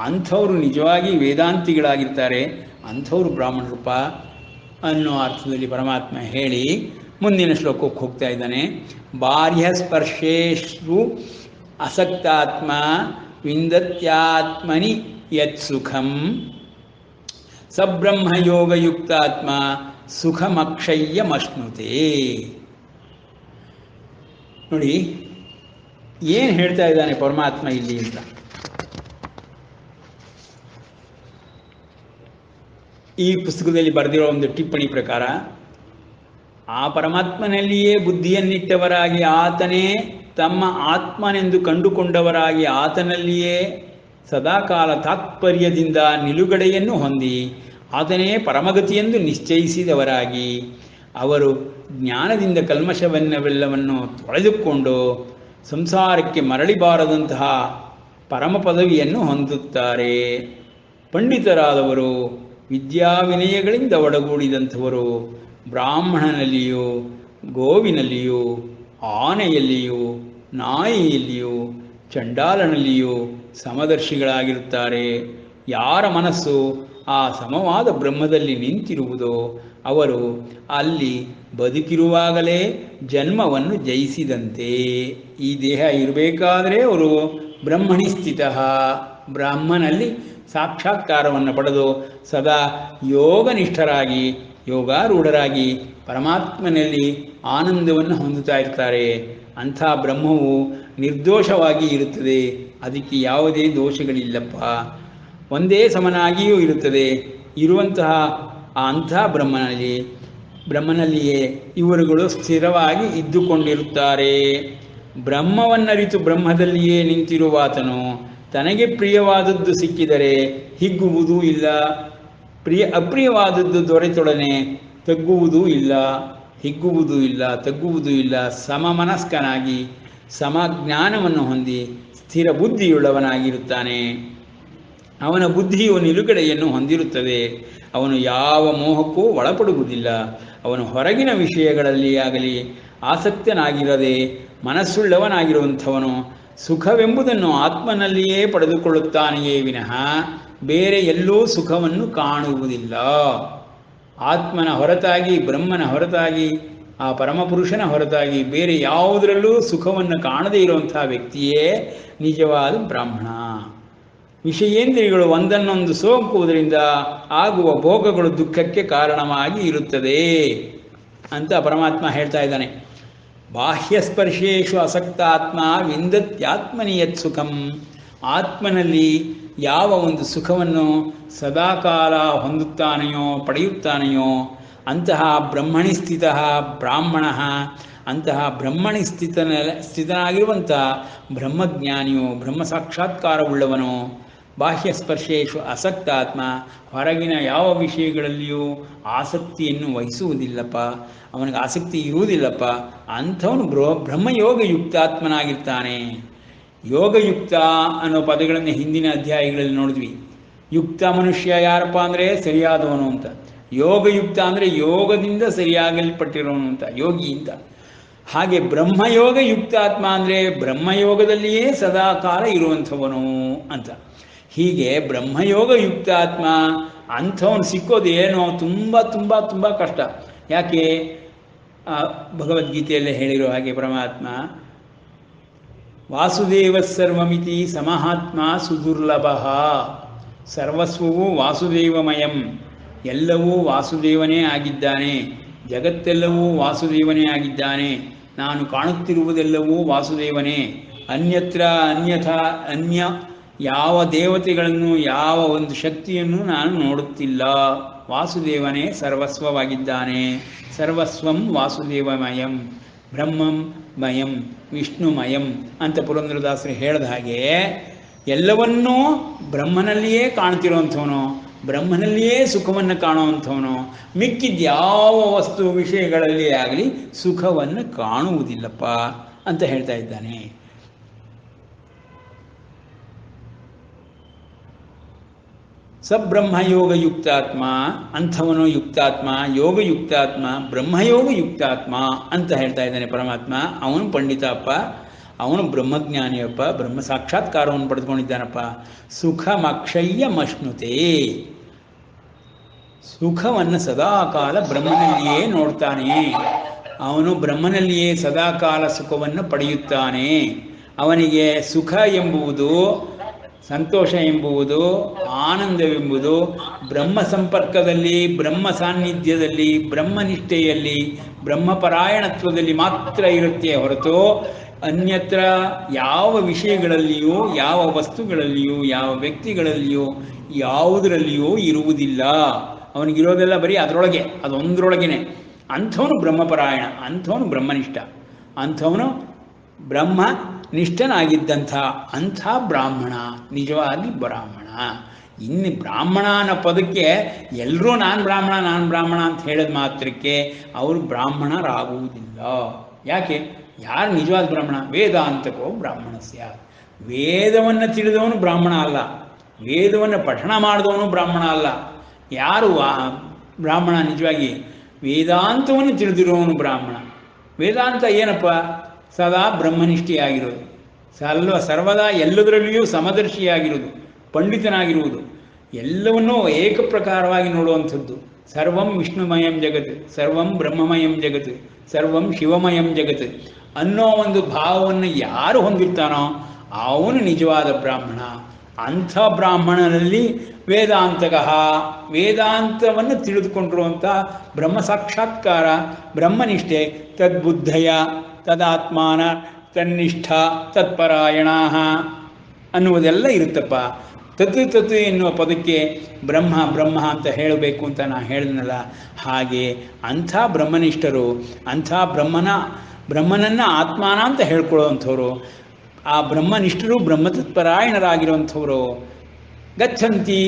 ಅಂಥವ್ರು ನಿಜವಾಗಿ ವೇದಾಂತಿಗಳಾಗಿರ್ತಾರೆ. ಅಂಥವ್ರು ಬ್ರಾಹ್ಮಣರೂಪ ಅನ್ನೋ ಅರ್ಥದಲ್ಲಿ ಪರಮಾತ್ಮ ಹೇಳಿ ಮುಂದಿನ ಶ್ಲೋಕಕ್ಕೆ ಹೋಗ್ತಾ ಇದ್ದಾನೆ. ಬಾಹ್ಯ ಸ್ಪರ್ಶೇಷು ಅಸಕ್ತಾತ್ಮ ವಿಂದತ್ಯಾತ್ಮನಿ ಯತ್ ಸುಖಂ ಸಬ್ರಹ್ಮಯೋಗಯುಕ್ತಾತ್ಮ ಸುಖಮಕ್ಷಯ್ಯಮಶ್ನುತೆ. ನೋಡಿ ಏನು ಹೇಳ್ತಾ ಇದ್ದಾನೆ ಪರಮಾತ್ಮ ಇಲ್ಲಿ ಅಂತ. ಈ ಪುಸ್ತಕದಲ್ಲಿ ಬರೆದಿರೋ ಒಂದು ಟಿಪ್ಪಣಿ ಪ್ರಕಾರ, ಆ ಪರಮಾತ್ಮನಲ್ಲಿಯೇ ಬುದ್ಧಿಯನ್ನಿಟ್ಟವರಾಗಿ ಆತನೇ ತಮ್ಮ ಆತ್ಮನೆಂದು ಕಂಡುಕೊಂಡವರಾಗಿ ಆತನಲ್ಲಿಯೇ ಸದಾಕಾಲ ತಾತ್ಪರ್ಯದಿಂದ ನಿಲುಗಡೆಯನ್ನು ಹೊಂದಿ ಆತನೇ ಪರಮಗತಿಯೆಂದು ನಿಶ್ಚಯಿಸಿದವರಾಗಿ ಅವರು ಜ್ಞಾನದಿಂದ ಕಲ್ಮಶವನ್ನೆಲ್ಲವನ್ನು ತೊಳೆದುಕೊಂಡು ಸಂಸಾರಕ್ಕೆ ಮರಳಿಬಾರದಂತಹ ಪರಮ ಪದವಿಯನ್ನು ಹೊಂದುತ್ತಾರೆ. ಪಂಡಿತರಾದವರು, ವಿದ್ಯಾವಿನಯಗಳಿಂದ ಒಡಗೂಡಿದಂಥವರು ಬ್ರಾಹ್ಮಣನಲ್ಲಿಯೂ ಗೋವಿನಲ್ಲಿಯೂ ಆನೆಯಲ್ಲಿಯೂ ನಾಯಿಯಲ್ಲಿಯೂ ಚಂಡಾಲನಲ್ಲಿಯೂ ಸಮದರ್ಶಿಗಳಾಗಿರುತ್ತಾರೆ. ಯಾರ ಮನಸ್ಸು ಆ ಸಮವಾದ ಬ್ರಹ್ಮದಲ್ಲಿ ನಿಂತಿರುವುದೋ ಅವರು ಅಲ್ಲಿ ಬದುಕಿರುವಾಗಲೇ ಜನ್ಮವನ್ನು ಜಯಿಸಿದಂತೆ. ಈ ದೇಹ ಇರಬೇಕಾದರೆ ಅವರು ಬ್ರಹ್ಮಣಿ ಸ್ಥಿತ, ಬ್ರಹ್ಮನಲ್ಲಿ ಸಾಕ್ಷಾತ್ಕಾರವನ್ನು ಪಡೆದು ಸದಾ ಯೋಗನಿಷ್ಠರಾಗಿ ಯೋಗಾರೂಢರಾಗಿ ಪರಮಾತ್ಮನಲ್ಲಿ ಆನಂದವನ್ನು ಹೊಂದುತ್ತಾ ಇರ್ತಾರೆ. ಅಂಥ ಬ್ರಹ್ಮವು ನಿರ್ದೋಷವಾಗಿ ಇರುತ್ತದೆ, ಅದಕ್ಕೆ ಯಾವುದೇ ದೋಷಗಳಿಲ್ಲಪ್ಪ, ಒಂದೇ ಸಮನಾಗಿಯೂ ಇರುತ್ತದೆ. ಇರುವಂತಹ ಅಂಥ ಬ್ರಹ್ಮನಲ್ಲಿಯೇ ಇವರುಗಳು ಸ್ಥಿರವಾಗಿ ಇದ್ದುಕೊಂಡಿರುತ್ತಾರೆ. ಬ್ರಹ್ಮವನ್ನರಿತು ಬ್ರಹ್ಮದಲ್ಲಿಯೇ ನಿಂತಿರುವಾತನು ತನಗೆ ಪ್ರಿಯವಾದದ್ದು ಸಿಕ್ಕಿದರೆ ಹಿಗ್ಗುವುದೂ ಇಲ್ಲ, ಅಪ್ರಿಯವಾದದ್ದು ದೊರೆತೊಡನೆ ತಗ್ಗುವುದೂ ಇಲ್ಲ, ಹಿಗ್ಗುವುದೂ ಇಲ್ಲ, ತಗ್ಗುವುದೂ ಇಲ್ಲ. ಸಮಮನಸ್ಕನಾಗಿ ಸಮಜ್ಞಾನವನ್ನು ಹೊಂದಿ ಸ್ಥಿರ ಬುದ್ಧಿಯುಳ್ಳವನಾಗಿರುತ್ತಾನೆ. ಅವನ ಬುದ್ಧಿಯು ನಿಲುಗಡೆಯನ್ನು ಹೊಂದಿರುತ್ತದೆ. ಅವನು ಯಾವ ಮೋಹಕ್ಕೂ ಒಳಪಡುವುದಿಲ್ಲ. ಅವನು ಹೊರಗಿನ ವಿಷಯಗಳಲ್ಲಿ ಆಗಲಿ ಆಸಕ್ತನಾಗಿರದೆ ಮನಸ್ಸುಳ್ಳವನಾಗಿರುವಂಥವನು ಸುಖವೆಂಬುದನ್ನು ಆತ್ಮನಲ್ಲಿಯೇ ಪಡೆದುಕೊಳ್ಳುತ್ತಾನೆಯೇ ವಿನಃ ಬೇರೆ ಎಲ್ಲೂ ಸುಖವನ್ನು ಕಾಣುವುದಿಲ್ಲ. ಆತ್ಮನ ಹೊರತಾಗಿ, ಬ್ರಹ್ಮನ ಹೊರತಾಗಿ, ಆ ಪರಮಪುರುಷನ ಹೊರತಾಗಿ ಬೇರೆ ಯಾವುದರಲ್ಲೂ ಸುಖವನ್ನು ಕಾಣದೇ ಇರುವಂತಹ ವ್ಯಕ್ತಿಯೇ ನಿಜವಾದ ಬ್ರಾಹ್ಮಣ. ವಿಷಯೇಂದ್ರಿಯಗಳು ಒಂದನ್ನೊಂದು ಸೋಂಕುವುದರಿಂದ ಆಗುವ ಭೋಗಗಳು ದುಃಖಕ್ಕೆ ಕಾರಣವಾಗಿ ಇರುತ್ತದೆ ಅಂತ ಪರಮಾತ್ಮ ಹೇಳ್ತಾ ಇದ್ದಾನೆ. ಬಾಹ್ಯಸ್ಪರ್ಶೇಷು ಅಸಕ್ತಾತ್ಮ ವಿಂದತ್ಯಾತ್ಮನಿ ಯತ್ ಸುಖಂ. ಆತ್ಮನಲ್ಲಿ ಯಾವ ಒಂದು ಸುಖವನ್ನು ಸದಾಕಾಲ ಹೊಂದುತ್ತಾನೆಯೋ ಪಡೆಯುತ್ತಾನೆಯೋ ಅಂತಹ ಬ್ರಹ್ಮಣಿ ಸ್ಥಿತ ಬ್ರಾಹ್ಮಣ, ಅಂತಹ ಬ್ರಹ್ಮಣಿ ಸ್ಥಿತನಾಗಿರುವಂತಹ ಬ್ರಹ್ಮಜ್ಞಾನಿಯು, ಬ್ರಹ್ಮ ಸಾಕ್ಷಾತ್ಕಾರವುಳ್ಳವನು. ಬಾಹ್ಯಸ್ಪರ್ಶೇಷು ಅಸಕ್ತಾತ್ಮ, ಹೊರಗಿನ ಯಾವ ವಿಷಯಗಳಲ್ಲಿಯೂ ಆಸಕ್ತಿಯನ್ನು ವಹಿಸುವುದಿಲ್ಲಪ್ಪ, ಅವನಿಗೆ ಆಸಕ್ತಿ ಇರುವುದಿಲ್ಲಪ್ಪ. ಅಂಥವನು ಬ್ರಹ್ಮಯೋಗ ಯುಕ್ತಾತ್ಮನಾಗಿರ್ತಾನೆ. ಯೋಗಯುಕ್ತ ಅನ್ನೋ ಪದಗಳನ್ನು ಹಿಂದಿನ ಅಧ್ಯಾಯಗಳಲ್ಲಿ ನೋಡಿದ್ವಿ. ಯುಕ್ತ ಮನುಷ್ಯ ಯಾರಪ್ಪ ಅಂದರೆ ಸರಿಯಾದವನು ಅಂತ, ಯೋಗಯುಕ್ತ ಅಂದರೆ ಯೋಗದಿಂದ ಸರಿಯಾಗಲ್ಪಟ್ಟಿರೋನು ಅಂತ, ಯೋಗಿ ಅಂತ. ಹಾಗೆ ಬ್ರಹ್ಮಯೋಗ ಯುಕ್ತಾತ್ಮ ಅಂದರೆ ಬ್ರಹ್ಮಯೋಗದಲ್ಲಿಯೇ ಸದಾಕಾಲ ಇರುವಂಥವನು ಅಂತ. ಹೀಗೆ ಬ್ರಹ್ಮಯೋಗ ಯುಕ್ತಾತ್ಮ ಅಂಥವನು ಸಿಕ್ಕೋದು ಏನೋ ತುಂಬ ತುಂಬ ತುಂಬ ಕಷ್ಟ. ಯಾಕೆ? ಭಗವದ್ಗೀತೆಯಲ್ಲೇ ಹೇಳಿರೋ ಹಾಗೆ ಪರಮಾತ್ಮ ವಾಸುದೇವ ಸರ್ವಮಿತಿ ಸಮಹಾತ್ಮ ಸುದುರ್ಲಭ. ಸರ್ವಸ್ವವು ವಾಸುದೇವಮಯಂ, ಎಲ್ಲವೂ ವಾಸುದೇವನೇ ಆಗಿದ್ದಾನೆ, ಜಗತ್ತೆಲ್ಲವೂ ವಾಸುದೇವನೇ ಆಗಿದ್ದಾನೆ, ನಾನು ಕಾಣುತ್ತಿರುವುದೆಲ್ಲವೂ ವಾಸುದೇವನೇ, ಅನ್ಯತ್ರ ಅನ್ಯ ಯಾವ ದೇವತೆಗಳನ್ನು ಯಾವ ಒಂದು ಶಕ್ತಿಯನ್ನು ನಾನು ನೋಡುತ್ತಿಲ್ಲ. ವಾಸುದೇವನೇ ಸರ್ವಸ್ವವಾಗಿದ್ದಾನೆ. ಸರ್ವಸ್ವಂ ವಾಸುದೇವಮಯಂ ಬ್ರಹ್ಮಂ ಮಯಂ ವಿಷ್ಣುಮಯಂ ಅಂತ ಪುರಂದರದಾಸರು ಹೇಳಿದ ಹಾಗೆ ಎಲ್ಲವನ್ನೂ ಬ್ರಹ್ಮನಲ್ಲಿಯೇ ಕಾಣ್ತಿರೋವಂಥವನು, ಬ್ರಹ್ಮನಲ್ಲಿಯೇ ಸುಖವನ್ನು ಕಾಣುವಂಥವನು. ಮಿಕ್ಕಿದ್ಯಾವ ವಸ್ತು ವಿಷಯಗಳಲ್ಲಿ ಆಗಲಿ ಸುಖವನ್ನು ಕಾಣುವುದಿಲ್ಲಪ್ಪ ಅಂತ ಹೇಳ್ತಾ ಇದ್ದಾನೆ. ಸಬ್ರಹ್ಮಯೋಗ ಯುಕ್ತಾತ್ಮ, ಅಂಥವನು ಯುಕ್ತಾತ್ಮ, ಯೋಗಯುಕ್ತಾತ್ಮ, ಬ್ರಹ್ಮಯೋಗ ಯುಕ್ತಾತ್ಮ ಅಂತ ಹೇಳ್ತಾ ಇದ್ದಾನೆ ಪರಮಾತ್ಮ. ಅವನು ಪಂಡಿತಪ್ಪ, ಅವನು ಬ್ರಹ್ಮಜ್ಞಾನಿಯಪ್ಪ, ಬ್ರಹ್ಮ ಸಾಕ್ಷಾತ್ಕಾರವನ್ನು ಪಡೆದುಕೊಂಡಿದ್ದಾನಪ್ಪ. ಸುಖಮಕ್ಷಯ್ಯ ಮಶ್ನುತೆ, ಸುಖವನ್ನು ಸದಾಕಾಲ ಬ್ರಹ್ಮನಲ್ಲಿಯೇ ನೋಡ್ತಾನೆ. ಅವನು ಬ್ರಹ್ಮನಲ್ಲಿಯೇ ಸದಾಕಾಲ ಸುಖವನ್ನು ಪಡೆಯುತ್ತಾನೆ. ಅವನಿಗೆ ಸುಖ ಎಂಬುದು ಸಂತೋಷ ಎಂಬುವುದು, ಆನಂದವೆಂಬುದು ಬ್ರಹ್ಮ ಸಂಪರ್ಕದಲ್ಲಿ, ಬ್ರಹ್ಮ ಸಾನ್ನಿಧ್ಯದಲ್ಲಿ, ಬ್ರಹ್ಮನಿಷ್ಠೆಯಲ್ಲಿ, ಬ್ರಹ್ಮಪರಾಯಣತ್ವದಲ್ಲಿ ಮಾತ್ರ ಇರುತ್ತೆ ಹೊರತು ಅನ್ಯತ್ರ ಯಾವ ವಿಷಯಗಳಲ್ಲಿಯೂ, ಯಾವ ವಸ್ತುಗಳಲ್ಲಿಯೂ, ಯಾವ ವ್ಯಕ್ತಿಗಳಲ್ಲಿಯೂ, ಯಾವುದರಲ್ಲಿಯೂ ಇರುವುದಿಲ್ಲ. ಅವನಿಗಿರೋದೆಲ್ಲ ಬರೀ ಅದರೊಳಗೆ, ಅದೊಂದರೊಳಗೇನೆ. ಅಂಥವನು ಬ್ರಹ್ಮಪರಾಯಣ, ಅಂಥವನು ಬ್ರಹ್ಮನಿಷ್ಠ, ಅಂಥವನು ಬ್ರಹ್ಮನಿಷ್ಠನಾಗಿದ್ದಂಥ ಅಂಥ ಬ್ರಾಹ್ಮಣ, ನಿಜವಾಗಿ ಬ್ರಾಹ್ಮಣ. ಇನ್ನು ಬ್ರಾಹ್ಮಣ ಅನ್ನೋ ಪದಕ್ಕೆ ಎಲ್ಲರೂ ನಾನು ಬ್ರಾಹ್ಮಣ ಅಂತ ಹೇಳಿದ ಮಾತ್ರಕ್ಕೆ ಅವರು ಬ್ರಾಹ್ಮಣರಾಗುವುದಿಲ್ಲ. ಯಾಕೆ? ಯಾರು ನಿಜವಾದ ಬ್ರಾಹ್ಮಣ? ವೇದಾಂತಕೋ ಬ್ರಾಹ್ಮಣಸ್ಯ. ವೇದವನ್ನು ತಿಳಿದವನು ಬ್ರಾಹ್ಮಣ ಅಲ್ಲ, ವೇದವನ್ನು ಪಠಣ ಮಾಡಿದವನು ಬ್ರಾಹ್ಮಣ ಅಲ್ಲ. ಯಾರು ಬ್ರಾಹ್ಮಣ ನಿಜವಾಗಿ? ವೇದಾಂತವನ್ನು ತಿಳಿದಿರುವವನು ಬ್ರಾಹ್ಮಣ. ವೇದಾಂತ ಏನಪ್ಪ? ಸದಾ ಬ್ರಹ್ಮನಿಷ್ಠೆಯಾಗಿರೋದು, ಸರ್ವದಾ ಎಲ್ಲದರಲ್ಲಿಯೂ ಸಮದರ್ಶಿಯಾಗಿರುವುದು, ಪಂಡಿತನಾಗಿರುವುದು, ಎಲ್ಲವನ್ನೂ ಏಕಪ್ರಕಾರವಾಗಿ ನೋಡುವಂಥದ್ದು. ಸರ್ವಂ ವಿಷ್ಣುಮಯಂ ಜಗತ್, ಸರ್ವಂ ಬ್ರಹ್ಮಮಯಂ ಜಗತ್, ಸರ್ವಂ ಶಿವಮಯಂ ಜಗತ್ ಅನ್ನೋ ಒಂದು ಭಾವವನ್ನು ಯಾರು ಹೊಂದಿರ್ತಾನೋ ಅವನು ನಿಜವಾದ ಬ್ರಾಹ್ಮಣ. ಅಂಥ ಬ್ರಾಹ್ಮಣನಲ್ಲಿ ವೇದಾಂತಕಃ, ವೇದಾಂತವನ್ನು ತಿಳಿದುಕೊಂಡಿರುವಂಥ ಬ್ರಹ್ಮ ಸಾಕ್ಷಾತ್ಕಾರ, ಬ್ರಹ್ಮನಿಷ್ಠೆ, ತದ್ಬುದ್ಧಯ ತದಾತ್ಮಾನ ತನ್ನಿಷ್ಠ ತತ್ಪರಾಯಣ ಅನ್ನುವುದೆಲ್ಲ ಇರುತ್ತಪ್ಪ. ತತ್ ಎನ್ನುವ ಪದಕ್ಕೆ ಬ್ರಹ್ಮ ಅಂತ ಹೇಳಬೇಕು ಅಂತ ನಾನು ಹೇಳಿದ್ನಲ್ಲ, ಹಾಗೆ ಅಂಥ ಬ್ರಹ್ಮನಿಷ್ಠರು, ಅಂಥ ಬ್ರಹ್ಮನನ್ನು ಆತ್ಮಾನ ಅಂತ ಹೇಳ್ಕೊಳ್ಳುವಂಥವ್ರು, ಆ ಬ್ರಹ್ಮನಿಷ್ಠರು ಬ್ರಹ್ಮತತ್ಪರಾಯಣರಾಗಿರುವಂಥವರು ಗಚ್ಚಂತಿ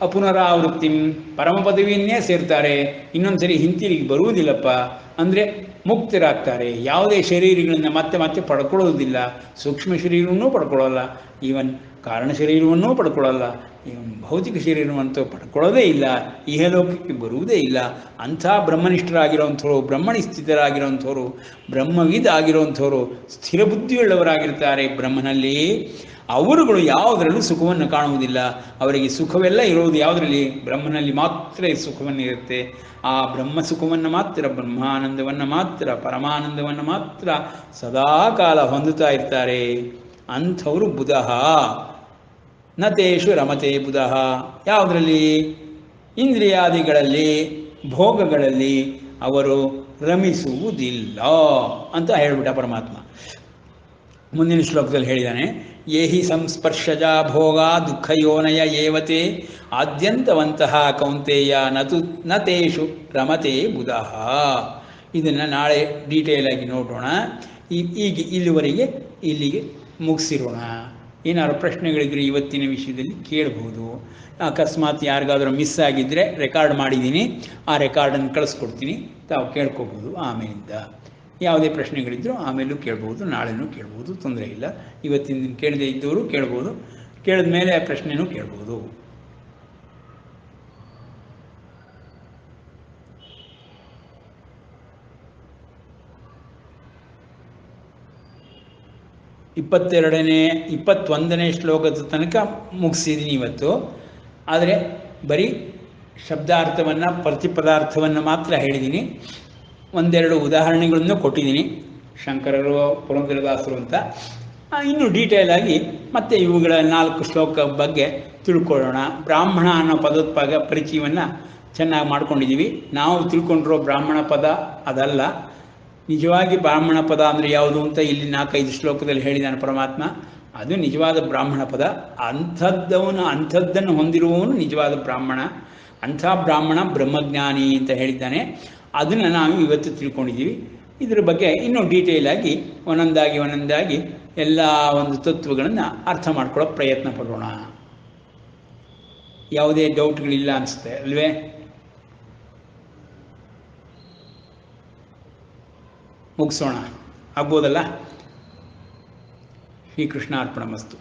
ಅಪುನರಾವೃತ್ತಿಂ, ಪರಮ ಪದವಿಯನ್ನೇ ಸೇರ್ತಾರೆ, ಇನ್ನೊಂದ್ಸರಿ ಹಿಂತಿರುಗಿ ಬರುವುದಿಲ್ಲಪ್ಪ. ಅಂದರೆ ಮುಕ್ತರಾಗ್ತಾರೆ. ಯಾವುದೇ ಶರೀರಗಳನ್ನು ಮತ್ತೆ ಮತ್ತೆ ಪಡ್ಕೊಳ್ಳೋದಿಲ್ಲ. ಸೂಕ್ಷ್ಮ ಶರೀರವನ್ನೂ ಪಡ್ಕೊಳ್ಳೋಲ್ಲ, ಈವನ್ ಕಾರಣ ಶರೀರವನ್ನೂ ಪಡ್ಕೊಳ್ಳಲ್ಲ, ಈವನ್ ಭೌತಿಕ ಶರೀರವಂತೂ ಪಡ್ಕೊಳ್ಳೋದೇ ಇಲ್ಲ, ಇಹಲೋಕಕ್ಕೆ ಬರುವುದೇ ಇಲ್ಲ. ಅಂಥ ಬ್ರಹ್ಮನಿಷ್ಠರಾಗಿರೋವಂಥವ್ರು, ಬ್ರಹ್ಮಣಿ ಸ್ಥಿತರಾಗಿರೋವಂಥವ್ರು, ಬ್ರಹ್ಮವಿದ್ ಆಗಿರೋವಂಥವ್ರು ಸ್ಥಿರ ಬುದ್ಧಿಯುಳ್ಳವರಾಗಿರ್ತಾರೆ ಬ್ರಹ್ಮನಲ್ಲಿ. ಅವರುಗಳು ಯಾವುದರಲ್ಲೂ ಸುಖವನ್ನು ಕಾಣುವುದಿಲ್ಲ. ಅವರಿಗೆ ಸುಖವೆಲ್ಲ ಇರೋದು ಯಾವುದರಲ್ಲಿ? ಬ್ರಹ್ಮನಲ್ಲಿ ಮಾತ್ರ ಸುಖವನ್ನು ಇರುತ್ತೆ. ಆ ಬ್ರಹ್ಮ ಸುಖವನ್ನು ಮಾತ್ರ, ಬ್ರಹ್ಮಾನಂದವನ್ನು ಮಾತ್ರ, ಪರಮಾನಂದವನ್ನು ಮಾತ್ರ ಸದಾಕಾಲ ಹೊಂದುತ್ತಾ ಇರ್ತಾರೆ. ಅಂಥವರು ಬುಧಃ ನತೇಷು ರಮತೆ ಬುಧಃ. ಯಾವುದರಲ್ಲಿ? ಇಂದ್ರಿಯಾದಿಗಳಲ್ಲಿ, ಭೋಗಗಳಲ್ಲಿ ಅವರು ರಮಿಸುವುದಿಲ್ಲ ಅಂತ ಹೇಳ್ಬಿಟ್ಟ ಪರಮಾತ್ಮ. ಮುಂದಿನ ಶ್ಲೋಕದಲ್ಲಿ ಹೇಳಿದ್ದಾನೆ, ಯೇಹಿ ಸಂಸ್ಪರ್ಶಜ ಭೋಗ ದುಃಖಯೋನಯ ಏವತೆ ಆದ್ಯಂತವಂತಹ ಕೌಂತೆಯ ನತೇಷು ರಮತೆ ಬುಧಃ. ಇದನ್ನು ನಾಳೆ ಡೀಟೇಲ್ ಆಗಿ ನೋಡೋಣ. ಈಗ ಇಲ್ಲಿಗೆ ಮುಗಿಸಿರೋಣ. ಏನಾದ್ರು ಪ್ರಶ್ನೆಗಳಿದ್ರೆ ಇವತ್ತಿನ ವಿಷಯದಲ್ಲಿ ಕೇಳ್ಬೋದು. ಅಕಸ್ಮಾತ್ ಯಾರಿಗಾದ್ರೂ ಮಿಸ್ ಆಗಿದ್ದರೆ ರೆಕಾರ್ಡ್ ಮಾಡಿದ್ದೀನಿ, ಆ ರೆಕಾರ್ಡನ್ನು ಕಳಿಸ್ಕೊಡ್ತೀನಿ, ತಾವು ಕೇಳ್ಕೊಬೋದು. ಆಮೇಲಿಂದ ಯಾವುದೇ ಪ್ರಶ್ನೆಗಳಿದ್ದರೂ ಆಮೇಲೂ ಕೇಳ್ಬೋದು, ನಾಳೆನೂ ಕೇಳ್ಬೋದು, ತೊಂದರೆ ಇಲ್ಲ. ಇವತ್ತಿನ ದಿನ ಕೇಳದೇ ಇದ್ದವರು ಕೇಳ್ಬೋದು, ಕೇಳಿದ ಮೇಲೆ ಆ ಪ್ರಶ್ನೆನೂ ಕೇಳ್ಬೋದು. ಇಪ್ಪತ್ತೆರಡನೇ 21ನೇ ಶ್ಲೋಕದ ತನಕ ಮುಗಿಸಿದ್ದೀನಿ ಇವತ್ತು. ಆದರೆ ಬರೀ ಶಬ್ದಾರ್ಥವನ್ನು, ಪ್ರತಿಪದಾರ್ಥವನ್ನು ಮಾತ್ರ ಹೇಳಿದ್ದೀನಿ. ಒಂದೆರಡು ಉದಾಹರಣೆಗಳನ್ನು ಕೊಟ್ಟಿದ್ದೀನಿ, ಶಂಕರರು, ಪುರಂದರದಾಸರು ಅಂತ. ಇನ್ನೂ ಡೀಟೇಲ್ ಆಗಿ ಮತ್ತೆ ಇವುಗಳ 4 ಶ್ಲೋಕ ಬಗ್ಗೆ ತಿಳ್ಕೊಳ್ಳೋಣ. ಬ್ರಾಹ್ಮಣ ಅನ್ನೋ ಪದದ ಪರಿಚಯವನ್ನು ಚೆನ್ನಾಗಿ ಮಾಡ್ಕೊಂಡಿದ್ದೀವಿ. ನಾವು ತಿಳ್ಕೊಂಡಿರೋ ಬ್ರಾಹ್ಮಣ ಪದ ಅದಲ್ಲ. ನಿಜವಾಗಿ ಬ್ರಾಹ್ಮಣ ಪದ ಅಂದರೆ ಯಾವುದು ಅಂತ ಇಲ್ಲಿ 4-5 ಶ್ಲೋಕದಲ್ಲಿ ಹೇಳಿದ್ದಾನೆ ಪರಮಾತ್ಮ. ಅದು ನಿಜವಾದ ಬ್ರಾಹ್ಮಣ ಪದ. ಅಂಥದ್ದನ್ನು ಹೊಂದಿರುವವನು ನಿಜವಾದ ಬ್ರಾಹ್ಮಣ. ಅಂಥ ಬ್ರಾಹ್ಮಣ ಬ್ರಹ್ಮಜ್ಞಾನಿ ಅಂತ ಹೇಳಿದ್ದಾನೆ. ಅದನ್ನು ನಾವು ಇವತ್ತು ತಿಳ್ಕೊಂಡಿದ್ದೀವಿ. ಇದರ ಬಗ್ಗೆ ಇನ್ನೂ ಡೀಟೇಲ್ ಆಗಿ ಒಂದೊಂದಾಗಿ ಎಲ್ಲ ಒಂದು ತತ್ವಗಳನ್ನು ಅರ್ಥ ಮಾಡ್ಕೊಳ್ಳೋ ಪ್ರಯತ್ನ ಪಡೋಣ. ಯಾವುದೇ ಡೌಟ್ಗಳಿಲ್ಲ ಅನಿಸುತ್ತೆ ಅಲ್ವೇ? ಮುಗಿಸೋಣ, ಆಗ್ಬೋದಲ್ಲ? ಶ್ರೀಕೃಷ್ಣ ಅರ್ಪಣಮಸ್ತು.